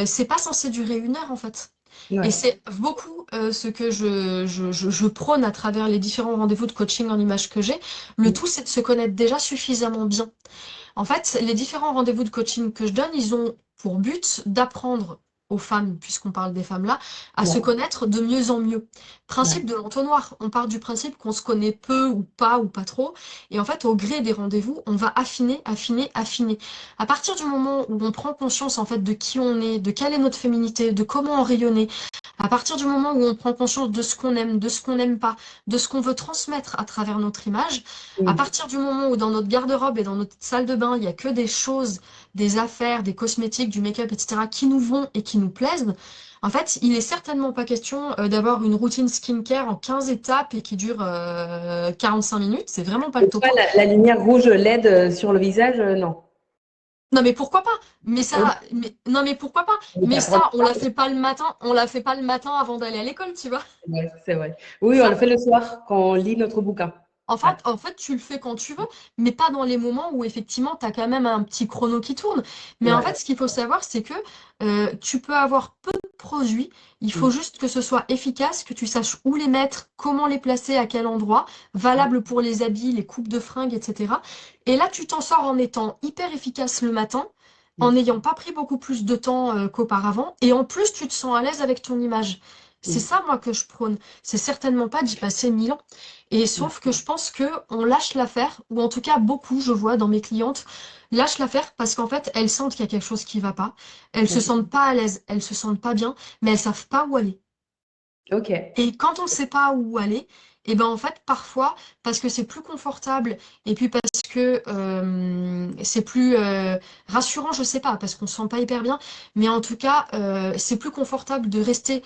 c'est pas censé durer 1 heure en fait. Et Ouais. c'est beaucoup ce que je prône à travers les différents rendez-vous de coaching en image que j'ai. Le Mm. tout, c'est de se connaître déjà suffisamment bien. En fait, les différents rendez-vous de coaching que je donne, ils ont pour but d'apprendre aux femmes, puisqu'on parle des femmes là, à se Ouais. connaître de mieux en mieux. Ouais. Principe de l'entonnoir. On part du principe qu'on se connaît peu ou pas trop. Et en fait, au gré des rendez-vous, on va affiner, affiner, affiner. À partir du moment où on prend conscience en fait de qui on est, de quelle est notre féminité, de comment on rayonnait, à partir du moment où on prend conscience de ce qu'on aime, de ce qu'on n'aime pas, de ce qu'on veut transmettre à travers notre image, à Mm. partir du moment où dans notre garde-robe et dans notre salle de bain, il n'y a que des choses, des affaires, des cosmétiques, du make-up, etc., qui nous vont et qui nous plaisent, en fait, il est certainement pas question d'avoir une routine skincare en 15 étapes et qui dure 45 minutes. C'est vraiment pas le Et toi, topo. la lumière rouge LED sur le visage, non. Non mais pourquoi pas? Ok. Non mais pourquoi pas? Oui, Mais t'as trop ça, on la de- fait pas le matin, on la fait pas le matin avant d'aller à l'école, tu vois. Ouais, c'est vrai. Oui, on le Ça, fait le soir quand on lit notre bouquin. Ouais. En fait, tu le fais quand tu veux, mais pas dans les moments où effectivement tu as quand même un petit chrono qui tourne. Mais en Ouais. fait, ce qu'il faut savoir, c'est que tu peux avoir peu de produits, il faut Mm. juste que ce soit efficace, que tu saches où les mettre, comment les placer, à quel endroit, valable pour les habits, les coupes de fringues, etc. Et là, tu t'en sors en étant hyper efficace le matin, en Mm. n'ayant pas pris beaucoup plus de temps qu'auparavant, et en plus, tu te sens à l'aise avec ton image. C'est Mm. ça, moi, que je prône. C'est certainement pas d'y passer 1000 ans. Et Ouais. sauf que je pense que on lâche l'affaire, ou en tout cas beaucoup, je vois dans mes clientes, lâchent l'affaire parce qu'en fait, elles sentent qu'il y a quelque chose qui va pas. Elles se Ok. sentent pas à l'aise, elles se sentent pas bien, mais elles savent pas où aller. Ok. Et quand on ne sait pas où aller, et ben en fait, parfois, parce que c'est plus confortable, et puis parce que c'est plus rassurant, je sais pas, parce qu'on se sent pas hyper bien, mais en tout cas, c'est plus confortable de rester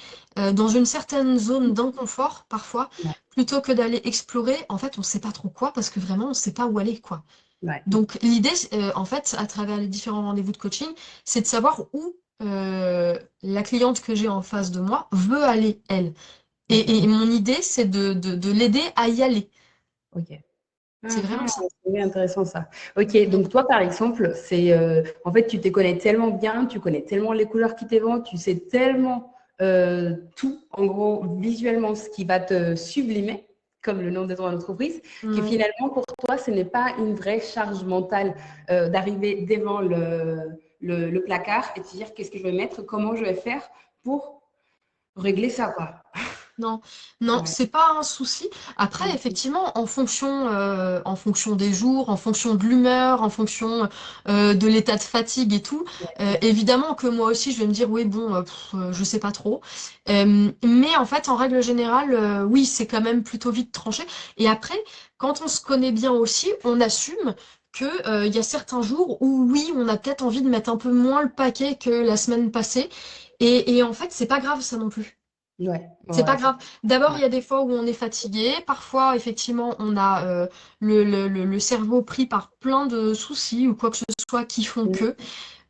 dans une certaine zone d'inconfort, parfois, Ouais. plutôt que d'aller explorer, en fait, on sait pas trop quoi, parce que vraiment, on sait pas où aller, quoi. Ouais. Donc l'idée, en fait, à travers les différents rendez-vous de coaching, c'est de savoir où la cliente que j'ai en face de moi veut aller, elle. Et Ok. mon idée, c'est de l'aider à y aller. Ok. C'est vraiment Mhm. ça. C'est bien intéressant ça. Ok, donc toi par exemple, c'est en fait tu te connais tellement bien, tu connais tellement les couleurs qui te vont, tu sais tellement tout, en gros visuellement ce qui va te sublimer, comme le nom de ton entreprise, que Mm. finalement pour toi ce n'est pas une vraie charge mentale d'arriver devant le placard et de se dire qu'est-ce que je vais mettre, comment je vais faire pour régler ça quoi. Non, non, Ouais. c'est pas un souci. Après, effectivement, en fonction des jours, en fonction de l'humeur, en fonction de l'état de fatigue et tout, évidemment que moi aussi, je vais me dire, oui, bon, je sais pas trop. Mais en fait, en règle générale, oui, c'est quand même plutôt vite tranché. Et après, quand on se connaît bien aussi, on assume que, y a certains jours où oui, on a peut-être envie de mettre un peu moins le paquet que la semaine passée. Et en fait, c'est pas grave ça non plus. Ouais, C'est pas ouais, grave. D'abord, ouais, il y a des fois où on est fatigué. Parfois, effectivement, on a le cerveau pris par plein de soucis ou quoi que ce soit qui font mm, que.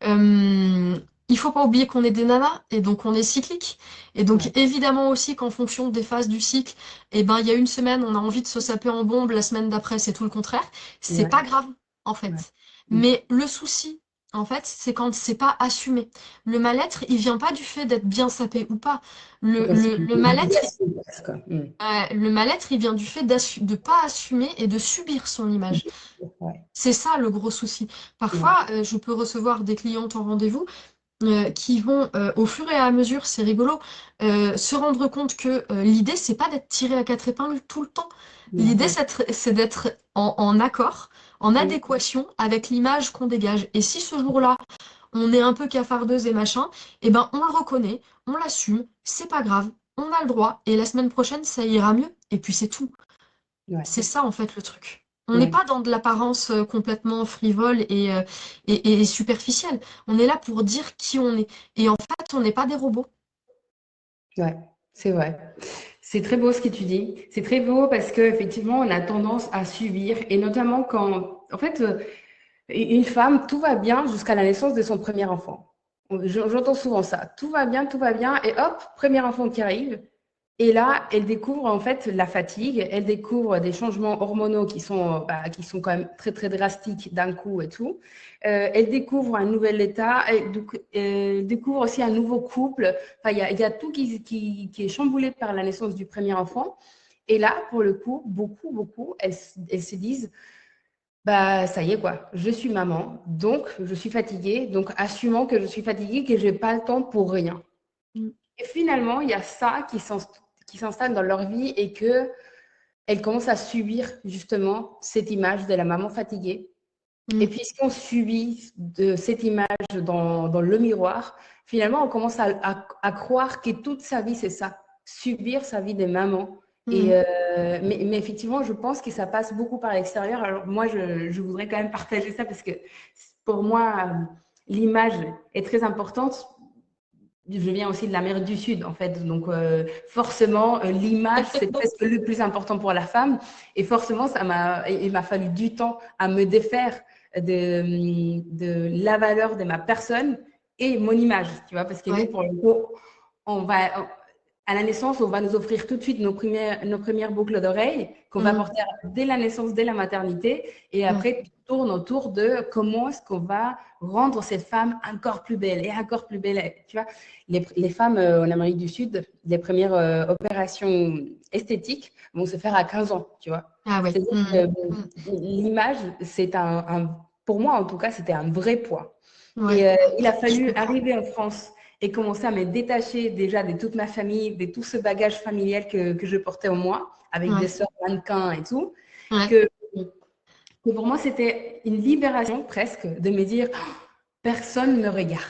Euh, il faut pas oublier qu'on est des nanas et donc on est cyclique. Et donc ouais, évidemment aussi qu'en fonction des phases du cycle, eh ben il y a une semaine on a envie de se saper en bombe, la semaine d'après c'est tout le contraire. C'est pas ouais, grave en ouais, fait. mm. Mais le souci en fait c'est quand c'est pas assumé. Le mal-être il vient pas du fait d'être bien sapé ou pas. Le, Ouais, c'est le, une le mal-être obligation presque, quoi. Mm. le mal-être il vient du fait de pas assumer et de subir son image. Ouais, C'est ça le gros souci. ouais, Parfois, je peux recevoir des clientes en rendez-vous qui vont, au fur et à mesure, c'est rigolo, se rendre compte que l'idée, c'est pas d'être tiré à quatre épingles tout le temps. ouais, L'idée, ouais. c'est d'être en accord, en Mm. adéquation avec l'image qu'on dégage. Et si ce jour-là, on est un peu cafardeuse et machin, eh ben, on le reconnaît, on l'assume, c'est pas grave, on a le droit, et la semaine prochaine, ça ira mieux. Et puis c'est tout. Ouais, C'est ça en fait le truc. On n'est ouais. pas dans de l'apparence complètement frivole et superficielle. On est là pour dire qui on est. Et en fait, on n'est pas des robots. Ouais, c'est vrai. C'est très beau ce que tu dis. C'est très beau parce qu'effectivement, on a tendance à subir, et notamment quand, en fait, une femme, tout va bien jusqu'à la naissance de son premier enfant. J'entends souvent ça. Tout va bien, et hop, premier enfant qui arrive. Et là, elle découvre en fait la fatigue, elle découvre des changements hormonaux qui sont quand même très très drastiques d'un coup et tout. Elle découvre un nouvel état, elle découvre aussi un nouveau couple. Enfin, il y a tout qui est chamboulé par la naissance du premier enfant. Et là, pour le coup, beaucoup, elles se disent, bah ça y est quoi, je suis maman, donc je suis fatiguée, donc assumant que je suis fatiguée, que j'ai pas le temps pour rien. Mm. Et finalement, il y a ça qui s'installe dans leur vie et qu'elles commencent à subir justement cette image de la maman fatiguée. Et Mm. puisqu'on subit de cette image dans le miroir, finalement, on commence à croire que toute sa vie, c'est ça, subir sa vie de maman. Mm. Mais effectivement, je pense que ça passe beaucoup par l'extérieur. Alors moi, je voudrais quand même partager ça parce que pour moi, l'image est très importante. Je viens aussi de l'Amérique du Sud, en fait. Donc, forcément, l'image, c'est presque le plus important pour la femme. Et forcément, il m'a fallu du temps à me défaire de la valeur de ma personne et mon image, tu vois. Parce que nous, Ouais. pour le coup, on va, à la naissance, on va nous offrir tout de suite nos premières boucles d'oreilles qu'on va Mm. porter dès la naissance, dès la maternité. Et Ouais. après, tout tourne autour de comment est-ce qu'on va rendre cette femme encore plus belle et encore plus belle. Tu vois, les femmes en Amérique du Sud, les premières opérations esthétiques vont se faire à 15 ans, tu vois. Ah ouais. C'est-à-dire Mm. que Mm. l'image, pour moi en tout cas, c'était un vrai poids. Ouais. Et il a Je fallu comprends. arriver en France et commencer à me détacher déjà de toute ma famille, de tout ce bagage familial que je portais en moi, avec des Ouais. sœurs mannequins et tout, Ouais. que pour moi, c'était une libération presque de me dire, oh, personne ne me regarde.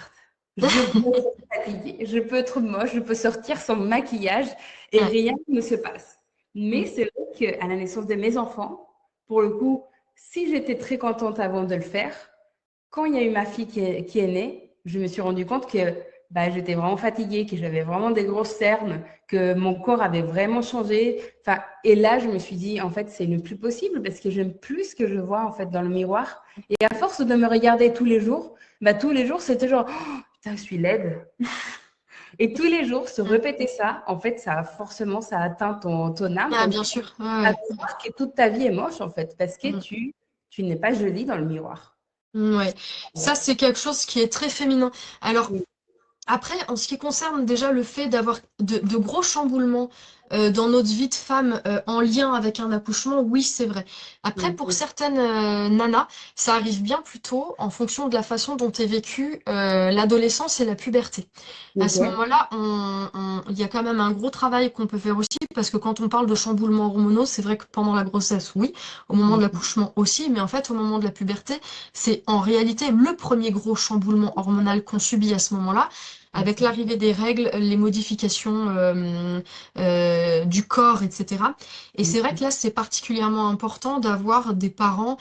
Je peux être fatiguée, je peux être moche, je peux sortir sans maquillage et Ouais. rien ne se passe. Mais Mm. c'est vrai qu'à la naissance de mes enfants, pour le coup, si j'étais très contente avant de le faire, quand il y a eu ma fille qui est née, je me suis rendu compte que bah, j'étais vraiment fatiguée, que j'avais vraiment des grosses cernes, que mon corps avait vraiment changé. Enfin, et là, je me suis dit, en fait, c'est le plus possible parce que j'aime plus ce que je vois en fait dans le miroir. Et à force de me regarder tous les jours, c'était genre, oh, putain, je suis laide. Et tous les jours, se Mm. répéter ça, en fait, ça atteint ton âme, Ah, ton bien cœur, sûr. Ouais, à ouais. croire que toute ta vie est moche, en fait, parce que Mm. tu n'es pas jolie dans le miroir. Ouais. Ça, c'est quelque chose qui est très féminin. Alors, après, en ce qui concerne déjà le fait d'avoir de gros chamboulements dans notre vie de femme en lien avec un accouchement, oui, c'est vrai. Après, pour Mm. certaines nanas, ça arrive bien plus tôt en fonction de la façon dont est vécue l'adolescence et la puberté. À ce Ok. moment-là, il y a quand même un gros travail qu'on peut faire aussi, parce que quand on parle de chamboulements hormonaux, c'est vrai que pendant la grossesse, oui, au moment de l'accouchement aussi, mais en fait, au moment de la puberté, c'est en réalité le premier gros chamboulement hormonal qu'on subit à ce moment-là. bien avec sûr. l'arrivée des règles, les modifications du corps, etc. Et c'est vrai que là, c'est particulièrement important d'avoir des parents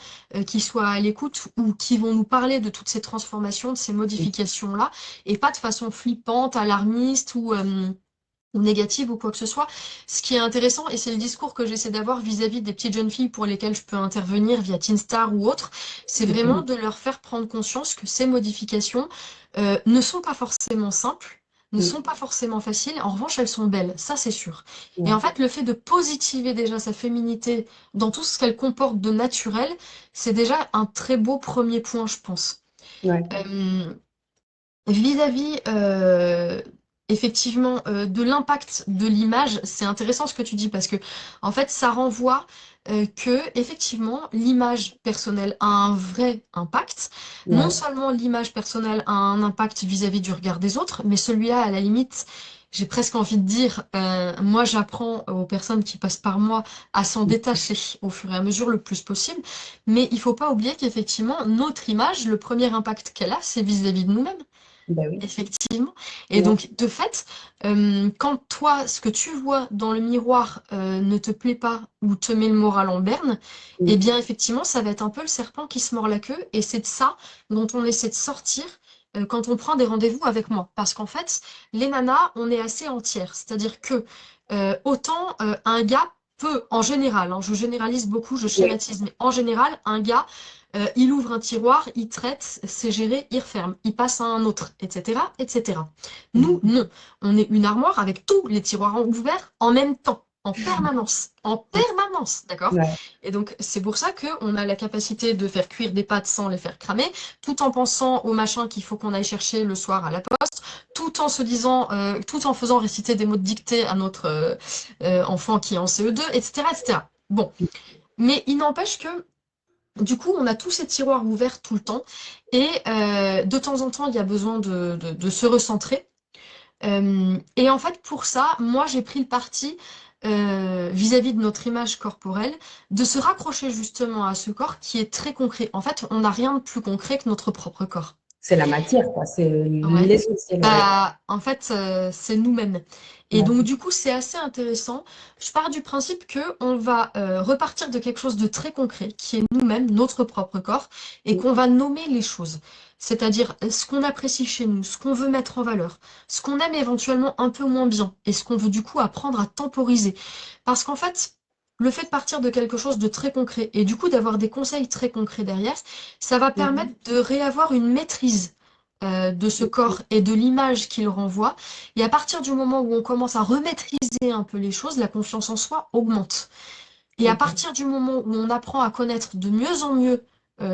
qui soient à l'écoute ou qui vont nous parler de toutes ces transformations, de ces modifications-là, et pas de façon flippante, alarmiste ou négative ou quoi que ce soit. Ce qui est intéressant, et c'est le discours que j'essaie d'avoir vis-à-vis des petites jeunes filles pour lesquelles je peux intervenir via Teenstar ou autre, c'est vraiment de leur faire prendre conscience que ces modifications ne sont pas forcément simples, ne sont pas forcément faciles. En revanche, elles sont belles, ça c'est sûr. Et en Ouais. fait, le fait de positiver déjà sa féminité dans tout ce qu'elle comporte de naturel, c'est déjà un très beau premier point, je pense. Ouais. Euh, Vis-à-vis effectivement de l'impact de l'image, c'est intéressant ce que tu dis parce que en fait ça renvoie que effectivement l'image personnelle a un vrai impact. Non Ouais. seulement l'image personnelle a un impact vis-à-vis du regard des autres, mais celui-là à la limite, j'ai presque envie de dire, moi j'apprends aux personnes qui passent par moi à s'en détacher au fur et à mesure le plus possible. Mais il faut pas oublier qu'effectivement notre image, le premier impact qu'elle a, c'est vis-à-vis de nous-mêmes. Ben oui. Effectivement. Et Ouais. donc, de fait, quand toi, ce que tu vois dans le miroir ne te plaît pas ou te met le moral en berne, eh bien, effectivement, ça va être un peu le serpent qui se mord la queue. Et c'est de ça dont on essaie de sortir quand on prend des rendez-vous avec moi. Parce qu'en fait, les nanas, on est assez entières. C'est-à-dire que autant un gars peut, en général, hein, je généralise beaucoup, je Ouais. schématise, mais en général, un gars il ouvre un tiroir, il traite, c'est géré, il referme, il passe à un autre, etc., etc. Nous, non. On est une armoire avec tous les tiroirs ouverts en même temps, en permanence, d'accord? Ouais. Et donc, c'est pour ça qu'on a la capacité de faire cuire des pâtes sans les faire cramer, tout en pensant au machin qu'il faut qu'on aille chercher le soir à la poste, tout en se disant, tout en faisant réciter des mots de dictée à notre enfant qui est en CE2, etc., etc. Bon. Mais il n'empêche que du coup, on a tous ces tiroirs ouverts tout le temps et de temps en temps, il y a besoin de se recentrer. Et en fait, pour ça, moi, j'ai pris le parti vis-à-vis de notre image corporelle de se raccrocher justement à ce corps qui est très concret. En fait, on n'a rien de plus concret que notre propre corps. C'est la matière, quoi. C'est Ouais. l'essentiel, ouais. Bah, en fait, c'est nous-mêmes. Et Ouais. donc, du coup, c'est assez intéressant. Je pars du principe que on va repartir de quelque chose de très concret, qui est nous-mêmes, notre propre corps, et qu'on va nommer les choses. C'est-à-dire ce qu'on apprécie chez nous, ce qu'on veut mettre en valeur, ce qu'on aime éventuellement un peu moins bien, et ce qu'on veut du coup apprendre à temporiser. Parce qu'en fait, le fait de partir de quelque chose de très concret, et du coup d'avoir des conseils très concrets derrière, ça va permettre de réavoir une maîtrise de ce corps et de l'image qu'il renvoie. Et à partir du moment où on commence à remaîtriser un peu les choses, la confiance en soi augmente. Et à Ok. partir du moment où on apprend à connaître de mieux en mieux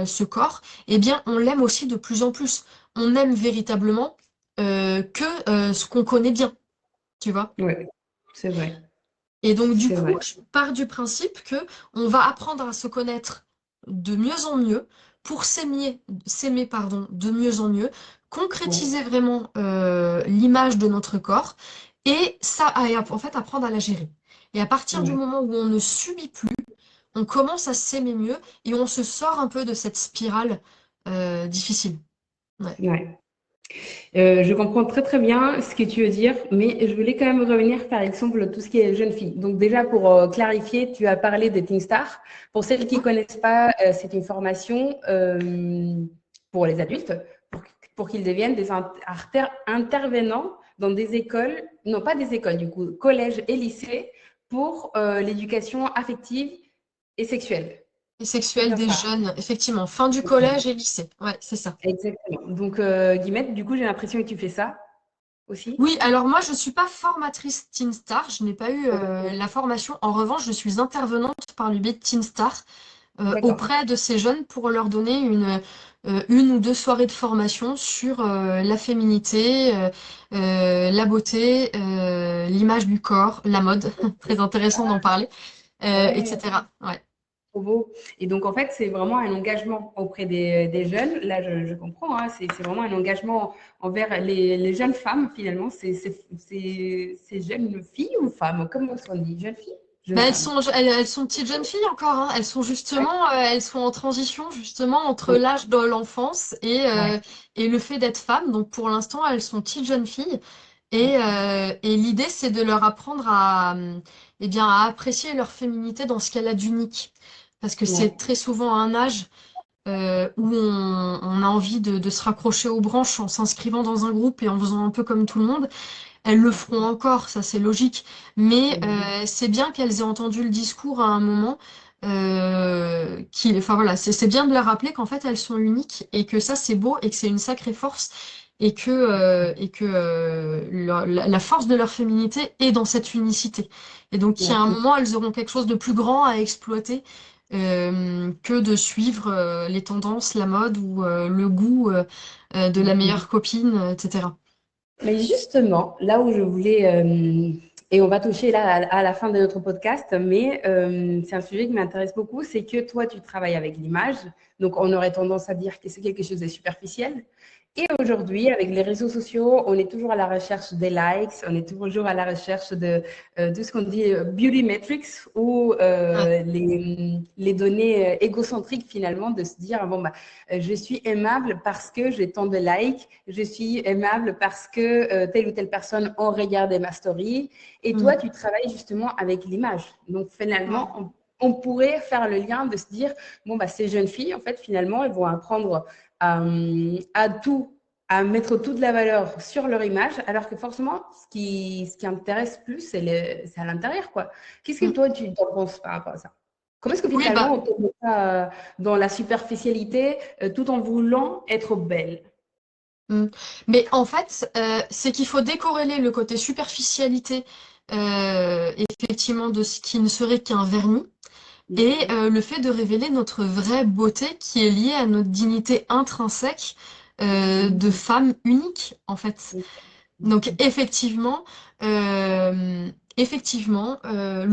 ce corps, eh bien, on l'aime aussi de plus en plus. On aime véritablement que ce qu'on connaît bien, tu vois. Ouais. C'est vrai. Et donc, du C'est coup, vrai. je pars du principe que on va apprendre à se connaître de mieux en mieux pour s'aimer, pardon, de mieux en mieux, Ouais. concrétiser vraiment l'image de notre corps et ça, en fait, apprendre à la gérer. Et à partir du Ouais. moment où on ne subit plus, on commence à s'aimer mieux et on se sort un peu de cette spirale difficile. Ouais. Ouais. Je comprends très très bien ce que tu veux dire, mais je voulais quand même revenir par exemple tout ce qui est jeune fille. Donc déjà pour clarifier, tu as parlé de Teen Star. Pour celles qui ne Mhm. connaissent pas, c'est une formation pour les adultes pour qu'ils deviennent des intervenants dans des écoles, non pas des écoles du coup, collèges et lycées pour l'éducation affective et sexuelle. Et C'est sexuelle bien des ça. jeunes, effectivement, fin du collège et lycée. Ouais, c'est ça. Exactement. Donc Guillemette, du coup j'ai l'impression que tu fais ça aussi. Oui, alors moi, je ne suis pas formatrice Teen Star, je n'ai pas eu la formation. En revanche, je suis intervenante par le biais de Teen Star D'accord. auprès de ces jeunes pour leur donner une ou deux soirées de formation sur la féminité, la beauté, l'image du corps, la mode. Très intéressant d'en parler, Ouais, etc. Ouais. trop beau. Et donc, en fait, c'est vraiment un engagement auprès des jeunes. Là, je comprends, hein, c'est vraiment un engagement envers les jeunes femmes, finalement. C'est jeunes filles ou femmes? Comment on dit? Jeunes filles? jeune Bah, femme. elles sont petites jeunes filles encore, hein. Elles sont Ouais, justement, elles sont en transition justement entre oui, l'âge de l'enfance ouais, et le fait d'être femme. Donc pour l'instant, elles sont petites jeunes filles. ouais, Et l'idée, c'est de leur apprendre eh bien, à apprécier leur féminité dans ce qu'elle a d'unique. Parce que c'est ouais, très souvent un âge où on a envie de se raccrocher aux branches en s'inscrivant dans un groupe et en faisant un peu comme tout le monde. Elles le feront encore, ça c'est logique. Mais c'est bien qu'elles aient entendu le discours à un moment. Enfin voilà, c'est bien de leur rappeler qu'en fait elles sont uniques et que ça c'est beau et que c'est une sacrée force et que la force de leur féminité est dans cette unicité. Et donc il y a un ouais. moment elles auront quelque chose de plus grand à exploiter que de suivre les tendances, la mode ou le goût de la meilleure copine, etc. Mais justement, là où je voulais, et on va toucher là à la fin de notre podcast, mais c'est un sujet qui m'intéresse beaucoup, c'est que toi, tu travailles avec l'image, donc on aurait tendance à dire que c'est quelque chose de superficiel. Et aujourd'hui, avec les réseaux sociaux, on est toujours à la recherche des likes, on est toujours à la recherche de ce qu'on dit beauty metrics ou Ouais. les données égocentriques finalement, de se dire, bon, bah, je suis aimable parce que j'ai tant de likes, je suis aimable parce que telle ou telle personne a regardé ma story. Et toi, Mm. tu travailles justement avec l'image. Donc Ouais. finalement, on pourrait faire le lien de se dire, bon, bah, ces jeunes filles, en fait, finalement, elles vont apprendre à tout, à mettre toute la valeur sur leur image, alors que forcément, ce qui intéresse plus, c'est à l'intérieur, quoi. Qu'est-ce que Mm. toi, tu en penses par rapport à ça? Comment est-ce que Oui, finalement bah, on tombe pas dans la superficialité tout en voulant être belle? mm. Mais en fait, c'est qu'il faut décorréler le côté superficialité, effectivement, de ce qui ne serait qu'un vernis, et D'accord. le fait de révéler notre vraie beauté qui est liée à notre dignité intrinsèque, de femme unique, en fait. Donc effectivement, le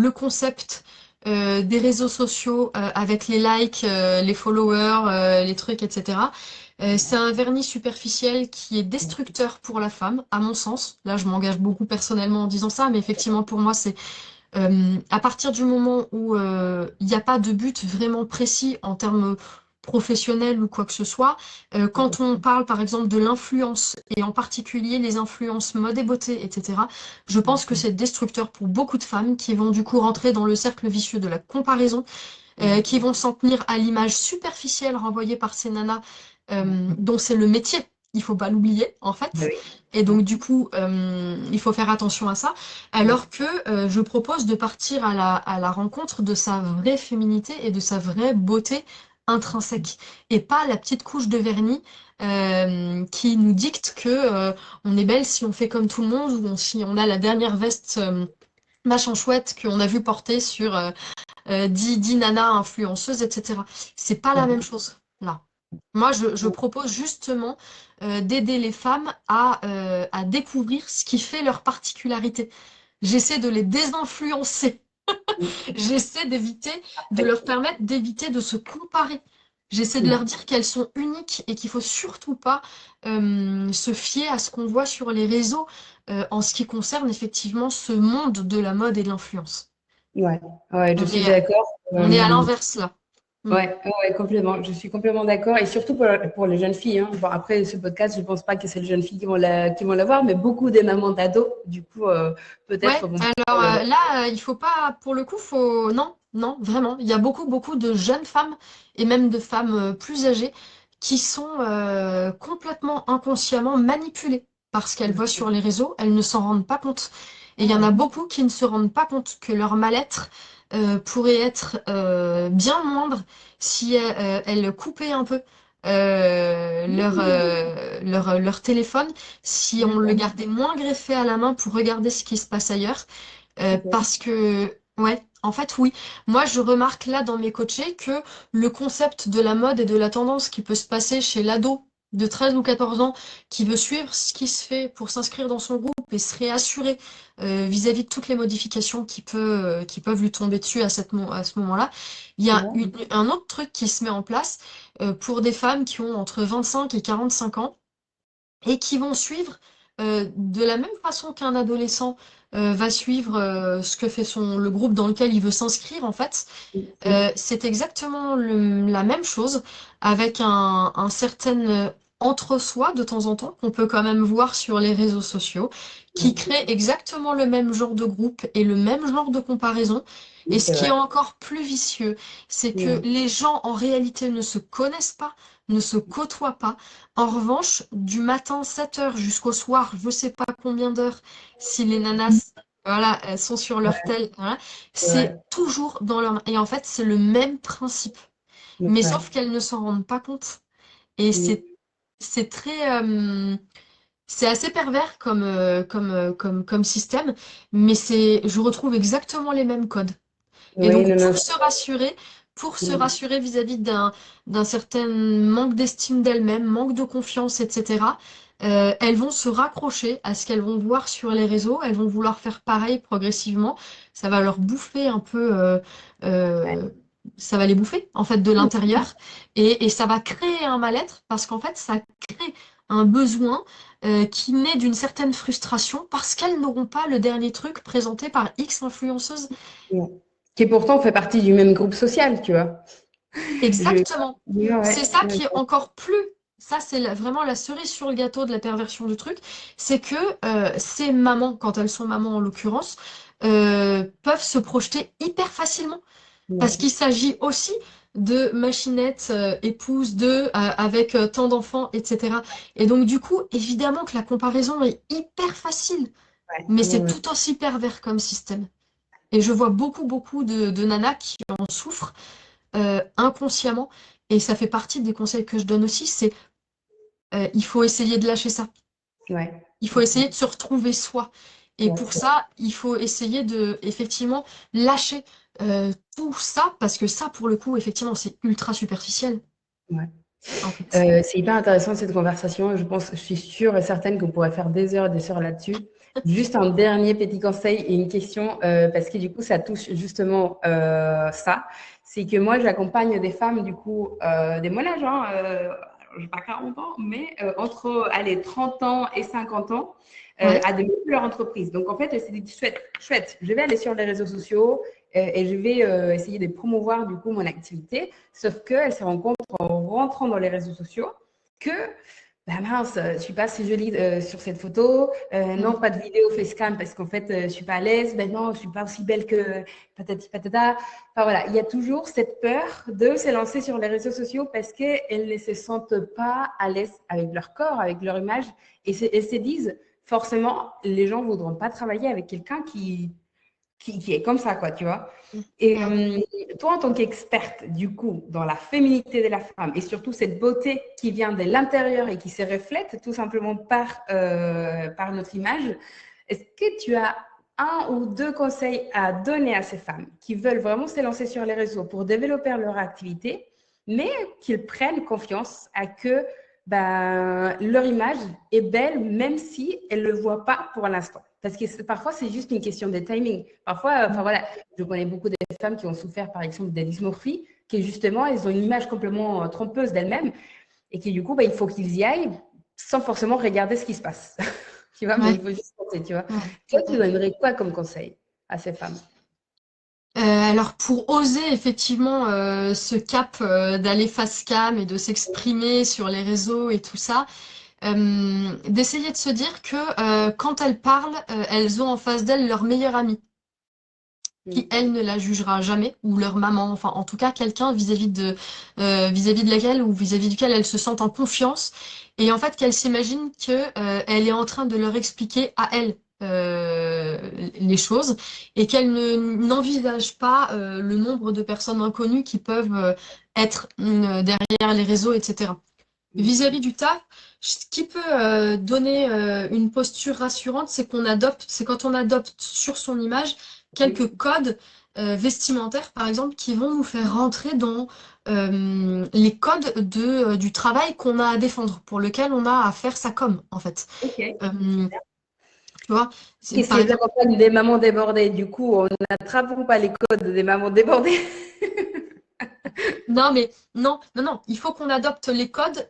concept des réseaux sociaux avec les likes, les followers, les trucs, etc. C'est un vernis superficiel qui est destructeur pour la femme, à mon sens. Là, je m'engage beaucoup personnellement en disant ça, mais effectivement, pour moi, c'est à partir du moment où il n'y a pas de but vraiment précis en termes professionnels ou quoi que ce soit, quand on parle par exemple de l'influence, et en particulier les influences mode et beauté, etc., je pense que c'est destructeur pour beaucoup de femmes qui vont du coup rentrer dans le cercle vicieux de la comparaison, qui vont s'en tenir à l'image superficielle renvoyée par ces nanas dont c'est le métier. Il faut pas l'oublier, en fait. Oui. Et donc, du coup, il faut faire attention à ça. Alors que je propose de partir à la rencontre de sa vraie féminité et de sa vraie beauté intrinsèque. Et pas la petite couche de vernis qui nous dicte que on est belle si on fait comme tout le monde ou si on a la dernière veste machin chouette qu'on a vu porter sur 10 nanas influenceuses, etc. C'est pas la même chose, là. Moi, je propose justement d'aider les femmes à découvrir ce qui fait leur particularité. J'essaie de les désinfluencer. J'essaie de leur permettre d'éviter de se comparer. J'essaie de leur dire qu'elles sont uniques et qu'il faut surtout pas se fier à ce qu'on voit sur les réseaux en ce qui concerne effectivement ce monde de la mode et de l'influence. Ouais, ouais, je On suis est, d'accord. on est à l'inverse là. Mm. Ouais, ouais, complètement. Je suis complètement d'accord. Et surtout pour les jeunes filles. Hein. Bon, après, ce podcast, je ne pense pas que c'est les jeunes filles qui vont l'avoir, mais beaucoup des mamans d'ados, du coup, Ouais, peut-être vont alors pouvoir le voir. là, il faut pas, pour le coup, faut, non, non, vraiment. Il y a beaucoup de jeunes femmes et même de femmes plus âgées qui sont complètement inconsciemment manipulées par ce qu'elles voient sur les réseaux. Elles ne s'en rendent pas compte. Et il y en a beaucoup qui ne se rendent pas compte que leur mal-être pourrait être bien moindre si elles coupaient un peu leur téléphone, si on le D'accord. gardait moins greffé à la main pour regarder ce qui se passe ailleurs. Ok. Parce que, ouais, en fait, oui. Moi, je remarque là dans mes coachés que le concept de la mode et de la tendance qui peut se passer chez l'ado de 13 ou 14 ans qui veut suivre ce qui se fait pour s'inscrire dans son groupe et se réassurer vis-à-vis de toutes les modifications qui peuvent lui tomber dessus à ce moment-là, il y a Ouais. un autre truc qui se met en place pour des femmes qui ont entre 25 et 45 ans et qui vont suivre de la même façon qu'un adolescent va suivre ce que fait le groupe dans lequel il veut s'inscrire, en fait, c'est exactement la même chose avec un certain entre-soi de temps en temps qu'on peut quand même voir sur les réseaux sociaux, qui crée exactement le même genre de groupe et le même genre de comparaison. Et ce C'est qui est vrai. encore plus vicieux, c'est que Mm. les gens en réalité ne se connaissent pas, ne se côtoient pas. En revanche, du matin 7 heures jusqu'au soir, je sais pas combien d'heures, si les nanas, voilà, elles sont sur leur tel, voilà, C'est c'est vrai. toujours dans leur... Et en fait, c'est le même principe. Mais Ouais. sauf qu'elles ne s'en rendent pas compte. Et Mm. c'est très... c'est assez pervers comme système, mais je retrouve exactement les mêmes codes. Et Oui, donc, non, non. pour se Mm. rassurer vis-à-vis d'un certain manque d'estime d'elles-mêmes, manque de confiance, etc., elles vont se raccrocher à ce qu'elles vont voir sur les réseaux, elles vont vouloir faire pareil progressivement, ça va leur bouffer un peu, Ouais. euh, ça va les bouffer en fait de l'intérieur, et ça va créer un mal-être parce qu'en fait, ça crée un besoin qui naît d'une certaine frustration parce qu'elles n'auront pas le dernier truc présenté par X influenceuse. Mm. Qui pourtant fait partie du même groupe social, tu vois. Je... Exactement. Ouais, C'est ouais. ça qui est encore plus, ça c'est vraiment la cerise sur le gâteau de la perversion du truc, c'est que ces mamans, quand elles sont mamans en l'occurrence, peuvent se projeter hyper facilement. Parce Ouais. qu'il s'agit aussi de machinettes, épouses avec tant d'enfants, etc. Et donc du coup, évidemment que la comparaison est hyper facile, Ouais. mais Ouais, c'est ouais. tout aussi pervers comme système. Et je vois beaucoup de nanas qui en souffrent inconsciemment. Et ça fait partie des conseils que je donne aussi, c'est il faut essayer de lâcher ça. Ouais. Il faut essayer de se retrouver soi. Et Ouais, pour ça, il faut essayer de effectivement lâcher tout ça, parce que ça, pour le coup, effectivement, c'est ultra superficiel, ouais. en fait. C'est hyper intéressant cette conversation. Je suis sûre et certaine qu'on pourrait faire des heures et des heures là-dessus. Juste un dernier petit conseil et une question, parce que du coup, ça touche justement ça. C'est que moi, j'accompagne des femmes, du coup, des mon âge, hein, j'ai pas 40 ans, mais entre allez, 30 ans et 50 ans, Ouais. à développer leur entreprise. Donc, en fait, elle s'est dit, chouette, chouette, je vais aller sur les réseaux sociaux et je vais essayer de promouvoir, du coup, mon activité. Sauf qu'elle se rend compte en rentrant dans les réseaux sociaux que bah mince, je suis pas assez jolie sur cette photo. Non, Mm. pas de vidéo facecam parce qu'en fait, je suis pas à l'aise. Ben non, je suis pas aussi belle que patati patata. Enfin voilà, il y a toujours cette peur de se lancer sur les réseaux sociaux parce qu'elles ne se sentent pas à l'aise avec leur corps, avec leur image. Et elles se disent, forcément, les gens voudront pas travailler avec quelqu'un qui est comme ça, quoi, tu vois. Mm. Et Mm. toi, en tant qu'experte, du coup, dans la féminité de la femme et surtout cette beauté qui vient de l'intérieur et qui se reflète tout simplement par notre image, est-ce que tu as un ou deux conseils à donner à ces femmes qui veulent vraiment se lancer sur les réseaux pour développer leur activité, mais qu'ils prennent confiance à que ben, leur image est belle, même si elles ne le voient pas pour l'instant. Parce que parfois, c'est juste une question de timing. Parfois, enfin voilà, je connais beaucoup de femmes qui ont souffert, par exemple, de dysmorphie, qui justement, elles ont une image complètement trompeuse d'elles-mêmes et qui, du coup, bah, il faut qu'ils y aillent sans forcément regarder ce qui se passe. Tu vois, mais Ouais. il faut juste penser, tu vois. Mm. Toi, tu Mm. donnerais quoi comme conseil à ces femmes? Alors pour oser effectivement ce cap d'aller face cam et de s'exprimer sur les réseaux et tout ça, d'essayer de se dire que quand elles parlent, elles ont en face d'elles leur meilleure amie, qui Mm. elle ne la jugera jamais, ou leur maman, enfin en tout cas quelqu'un vis-à-vis de laquelle ou vis-à-vis duquel elles se sentent en confiance, et en fait qu'elles s'imaginent que elle est en train de leur expliquer à elle les choses, et qu'elle n'envisage pas le nombre de personnes inconnues qui peuvent être derrière les réseaux, etc. Vis-à-vis du taf, ce qui peut donner une posture rassurante, c'est quand on adopte sur son image quelques Oui. codes vestimentaires, par exemple, qui vont nous faire rentrer dans les codes du travail qu'on a à défendre, pour lequel on a à faire sa com, en fait. Ok. Euh, Tu vois, Et par si elles exemple, accompagnent des mamans débordées, du coup, on n'attrapera pas les codes des mamans débordées. Non, mais non, non, non, il faut qu'on adopte les codes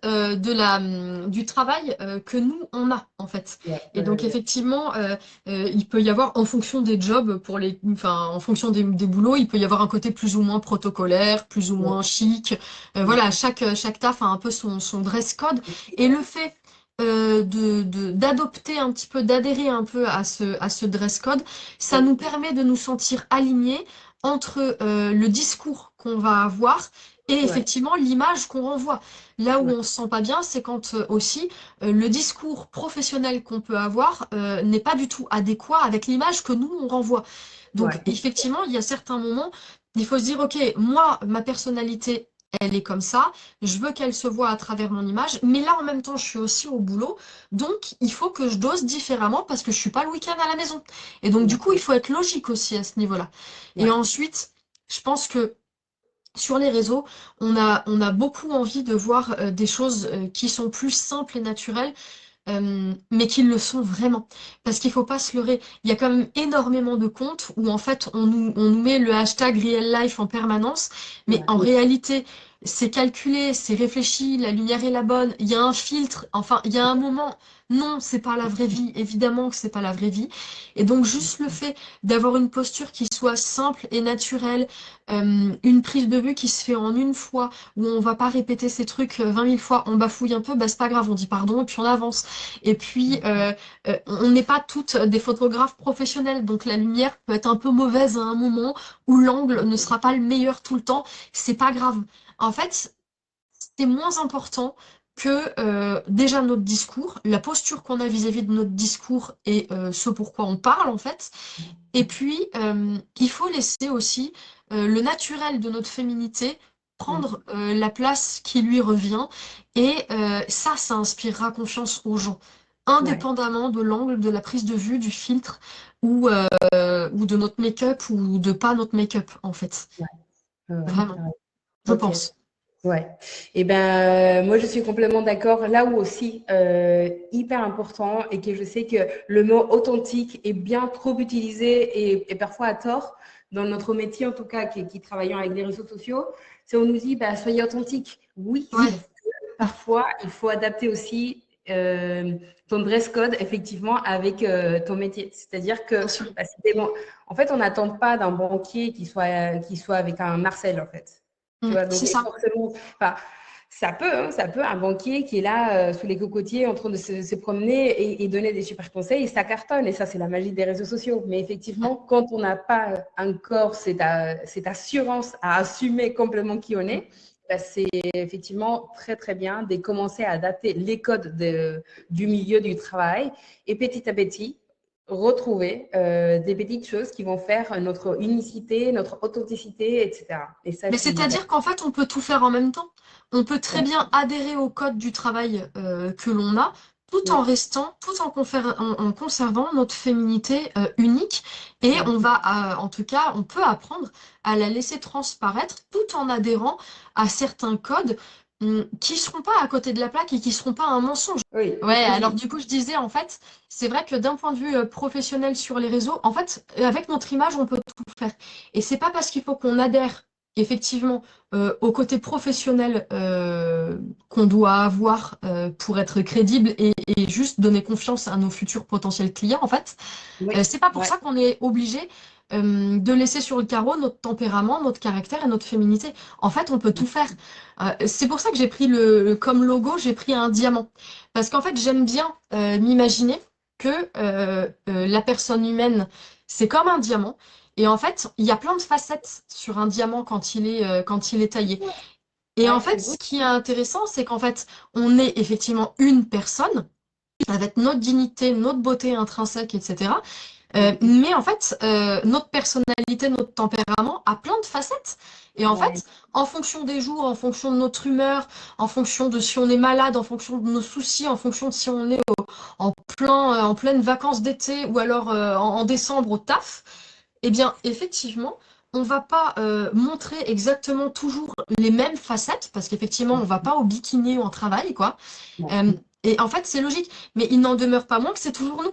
du travail que nous, on a, en fait. Ouais, Et donc, effectivement, il peut y avoir, en fonction des jobs, enfin, en fonction des boulots, il peut y avoir un côté plus ou moins protocolaire, plus ou ouais, moins chic. ouais, Voilà, chaque taf a un peu son dress code. Et le fait d'adopter un petit peu, d'adhérer un peu à ce dress code, ça ouais, nous permet de nous sentir alignés entre le discours qu'on va avoir et ouais, effectivement l'image qu'on renvoie. Là où ouais, on se sent pas bien, c'est quand aussi le discours professionnel qu'on peut avoir n'est pas du tout adéquat avec l'image que nous on renvoie. Donc ouais, effectivement, il y a certains moments, il faut se dire, ok, moi, ma personnalité, elle est comme ça, je veux qu'elle se voit à travers mon image, mais là en même temps, je suis aussi au boulot, donc il faut que je dose différemment parce que je suis pas le week-end à la maison. Et donc du coup, il faut être logique aussi à ce niveau-là. Et ouais, ensuite, je pense que sur les réseaux, on a beaucoup envie de voir des choses qui sont plus simples et naturelles, mais qui le sont vraiment. Parce qu'il faut pas se leurrer. Il y a quand même énormément de comptes où en fait on nous met le hashtag real life en permanence, mais ouais, en réalité, c'est calculé, c'est réfléchi, la lumière est la bonne, il y a un filtre, enfin, il y a un moment. Non, c'est pas la vraie vie, évidemment que c'est pas la vraie vie. Et donc, juste le fait d'avoir une posture qui soit simple et naturelle, une prise de vue qui se fait en une fois, où on va pas répéter ces trucs 20 000 fois, on bafouille un peu, bah c'est pas grave, on dit pardon et puis on avance. Et puis, on n'est pas toutes des photographes professionnels, donc la lumière peut être un peu mauvaise à un moment, ou l'angle ne sera pas le meilleur tout le temps, c'est pas grave. En fait, c'est moins important que déjà notre discours, la posture qu'on a vis-à-vis de notre discours et ce pourquoi on parle en fait. Et puis, il faut laisser aussi le naturel de notre féminité ouais, prendre la place qui lui revient. Et ça inspirera confiance aux gens, ouais, indépendamment de l'angle, de la prise de vue, du filtre ou de notre make-up ou de pas notre make-up, en fait. ouais, ouais, Vraiment, ouais. je Ok. pense. Ouais. Et ben, moi, je suis complètement d'accord. Là où aussi, hyper important et que je sais que le mot authentique est bien trop utilisé et parfois à tort dans notre métier, en tout cas, qui travaillons avec les réseaux sociaux, c'est on nous dit, bah, soyez authentique. Oui, Ouais, sauf que parfois, il faut adapter aussi ton dress code, effectivement, avec ton métier. C'est-à-dire que, bien sûr. bah, en fait, on n'attend pas d'un banquier qui soit avec un Marcel, en fait. Tu vois, donc C'est ça. forcément, enfin, ça peut, un banquier qui est là sous les cocotiers en train de se promener et donner des super conseils, ça cartonne. Et ça, c'est la magie des réseaux sociaux. Mais effectivement, quand on n'a pas encore cette assurance à assumer complètement qui on est, bah, c'est effectivement très, très bien de commencer à adapter les codes du milieu du travail et petit à petit, retrouver des petites choses qui vont faire notre unicité, notre authenticité, etc. Et ça, je Mais suis c'est-à-dire qu'en fait, on peut tout faire en même temps. On peut très d'accord. bien adhérer au code du travail que l'on a, tout en Ouais, restant, en conservant notre féminité unique. Et ouais, on va, en tout cas, on peut apprendre à la laisser transparaître tout en adhérant à certains codes qui seront pas à côté de la plaque et qui seront pas un mensonge. oui, Ouais, alors oui, du coup, je disais, en fait, c'est vrai que d'un point de vue professionnel sur les réseaux, en fait, avec notre image, on peut tout faire. Et c'est pas parce qu'il faut qu'on adhère effectivement au côté professionnel qu'on doit avoir pour être crédible et juste donner confiance à nos futurs potentiels clients, en fait. oui, C'est pas pour ouais, ça qu'on est obligé de laisser sur le carreau notre tempérament, notre caractère et notre féminité. En fait, on peut tout faire. C'est pour ça que j'ai pris comme logo, j'ai pris un diamant. Parce qu'en fait, j'aime bien m'imaginer que la personne humaine, c'est comme un diamant. Et en fait, il y a plein de facettes sur un diamant quand il est taillé. Et en ouais, fait, c'est beau. ce qui est intéressant, c'est qu'en fait, on est effectivement une personne avec notre dignité, notre beauté intrinsèque, etc. Ouais, Mais en fait, notre personnalité, notre tempérament a plein de facettes. Et en ouais, fait, en fonction des jours, en fonction de notre humeur, en fonction de si on est malade, en fonction de nos soucis, en fonction de si on est en pleine vacances d'été ou alors en décembre au taf, eh bien, effectivement, on va pas montrer exactement toujours les mêmes facettes, parce qu'effectivement, on va pas au bikini ou en travail, quoi. ouais, Euh, et en fait, c'est logique, mais il n'en demeure pas moins que c'est toujours nous.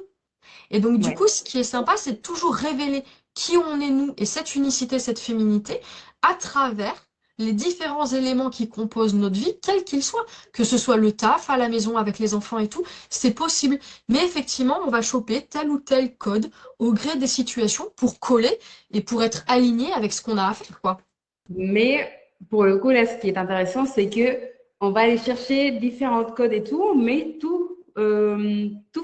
Et donc, du ouais, coup, ce qui est sympa, c'est de toujours révéler qui on est nous et cette unicité, cette féminité à travers les différents éléments qui composent notre vie, quels qu'ils soient, que ce soit le taf, à la maison avec les enfants et tout, c'est possible. Mais effectivement, on va choper tel ou tel code au gré des situations pour coller et pour être aligné avec ce qu'on a à faire, quoi. Mais pour le coup, là, ce qui est intéressant, c'est que on va aller chercher différents codes et tout, mais tout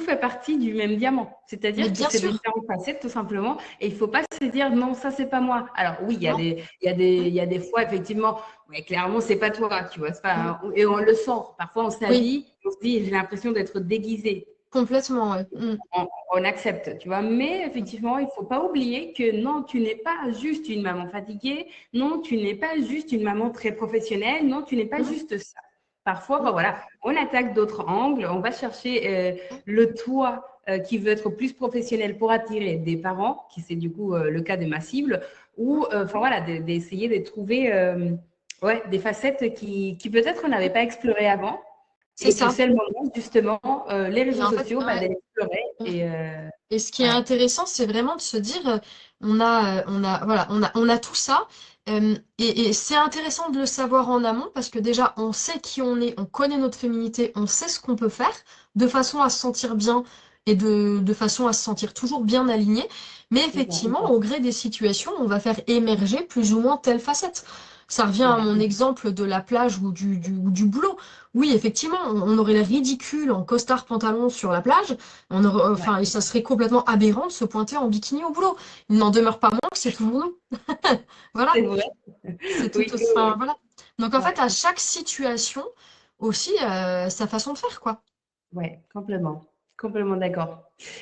fait partie du même diamant. Mais C'est-à-dire que bien c'est sûr, différentes facettes, tout simplement. Et il ne faut pas se dire, non, ça, c'est pas moi. Alors oui, non? il y a des fois, effectivement, ouais, clairement, c'est pas toi, tu vois. Mm. Et on le sent. Parfois, on Oui, s'habille, on se dit, j'ai l'impression d'être déguisé. complètement, ouais. Mm. On accepte, tu vois. Mais effectivement, il ne faut pas oublier que non, tu n'es pas juste une maman fatiguée, non, tu n'es pas juste une maman très professionnelle, non, tu n'es pas Mm. juste ça. Parfois, Mm. voilà, on attaque d'autres angles, on va chercher le toi qui veut être plus professionnel pour attirer des parents, qui c'est du coup le cas de ma cible, ou voilà, d'essayer de trouver ouais, des facettes qui peut-être on n'avait pas explorées avant C'est et que ça. c'est le moment justement, les Et réseaux en fait, sociaux, bah, ouais. d'explorer et Et ce qui est ouais, intéressant, c'est vraiment de se dire, voilà, on a tout ça, et c'est intéressant de le savoir en amont parce que déjà, on sait qui on est, on connaît notre féminité, on sait ce qu'on peut faire de façon à se sentir bien et de façon à se sentir toujours bien aligné. Mais c'est ça. effectivement, au gré des situations, on va faire émerger plus ou moins telle facette. Ça revient à Ouais, mon exemple de la plage ou du boulot. Oui, effectivement, on aurait l'air ridicule en costard pantalon sur la plage. ouais, Enfin, et ça serait complètement aberrant de se pointer en bikini au boulot. Il n'en demeure pas moins que c'est toujours nous. Voilà, c'est vrai. c'est tout. Oui, oui, Enfin, oui. voilà. Donc en fait, Ouais, à chaque situation aussi, sa façon de faire, quoi. ouais, complètement. Complètement d'accord.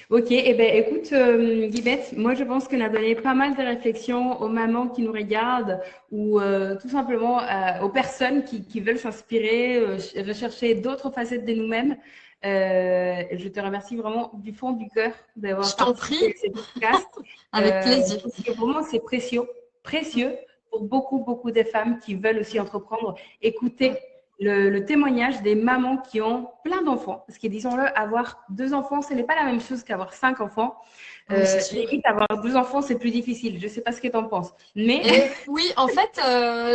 Ok, eh ben, écoute, Guibette, moi je pense qu'on a donné pas mal de réflexions aux mamans qui nous regardent ou tout simplement aux personnes qui veulent s'inspirer, rechercher d'autres facettes de nous-mêmes. Je te remercie vraiment du fond du cœur Je d'avoir t'en prie, participé à ce podcast avec plaisir. parce que vraiment c'est précieux, précieux pour beaucoup, beaucoup de femmes qui veulent aussi entreprendre. Écoutez le témoignage des mamans qui ont plein d'enfants. Parce que, disons-le, avoir 2 enfants, ce n'est pas la même chose qu'avoir 5 enfants. Oui, c'est sûr. Limite, avoir 2 enfants, c'est plus difficile. Je ne sais pas ce que tu en penses. Mais, Et oui, en fait,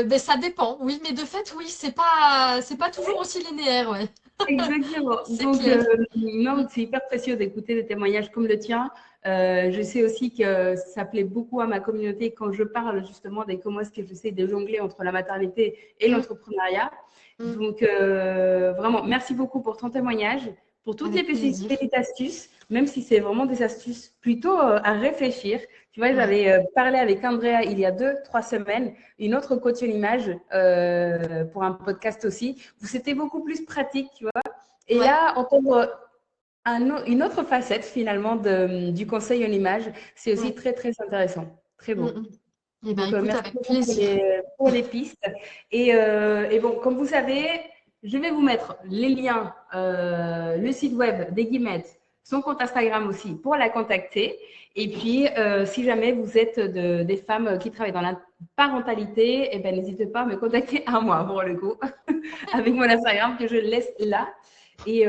ben, ça dépend. Oui, mais de fait, oui, c'est pas toujours aussi linéaire, ouais. exactement. C'est Donc, clair. non, c'est hyper précieux d'écouter des témoignages comme le tien. Je sais aussi que ça plaît beaucoup à ma communauté quand je parle justement de comment est-ce que j'essaie de jongler entre la maternité et Mm, l'entrepreneuriat. mm. Donc, vraiment, merci beaucoup pour ton témoignage, pour toutes les Avec plaisir. petites astuces, même si c'est vraiment des astuces plutôt à réfléchir. Tu vois, Ouais. j'avais parlé avec Andrea il y a 2, 3 semaines, une autre coach en image pour un podcast aussi, où c'était beaucoup plus pratique, tu vois. Et Ouais. là, entendre une autre facette finalement du conseil en image, c'est aussi Ouais. très, très intéressant. Très Mm, beau. mm. Eh ben, Donc, écoute, merci avec beaucoup plaisir. pour les pistes. Et bon, comme vous savez, je vais vous mettre les liens, le site web des Guimettes, son compte Instagram aussi pour la contacter. Et puis, si jamais vous êtes des femmes qui travaillent dans la parentalité, eh ben, n'hésitez pas à me contacter à moi pour le coup, avec mon Instagram que je laisse là. Et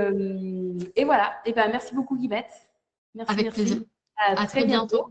voilà. Et ben, merci beaucoup, Guimette. Merci, Avec plaisir. merci. À À très très bientôt. bientôt.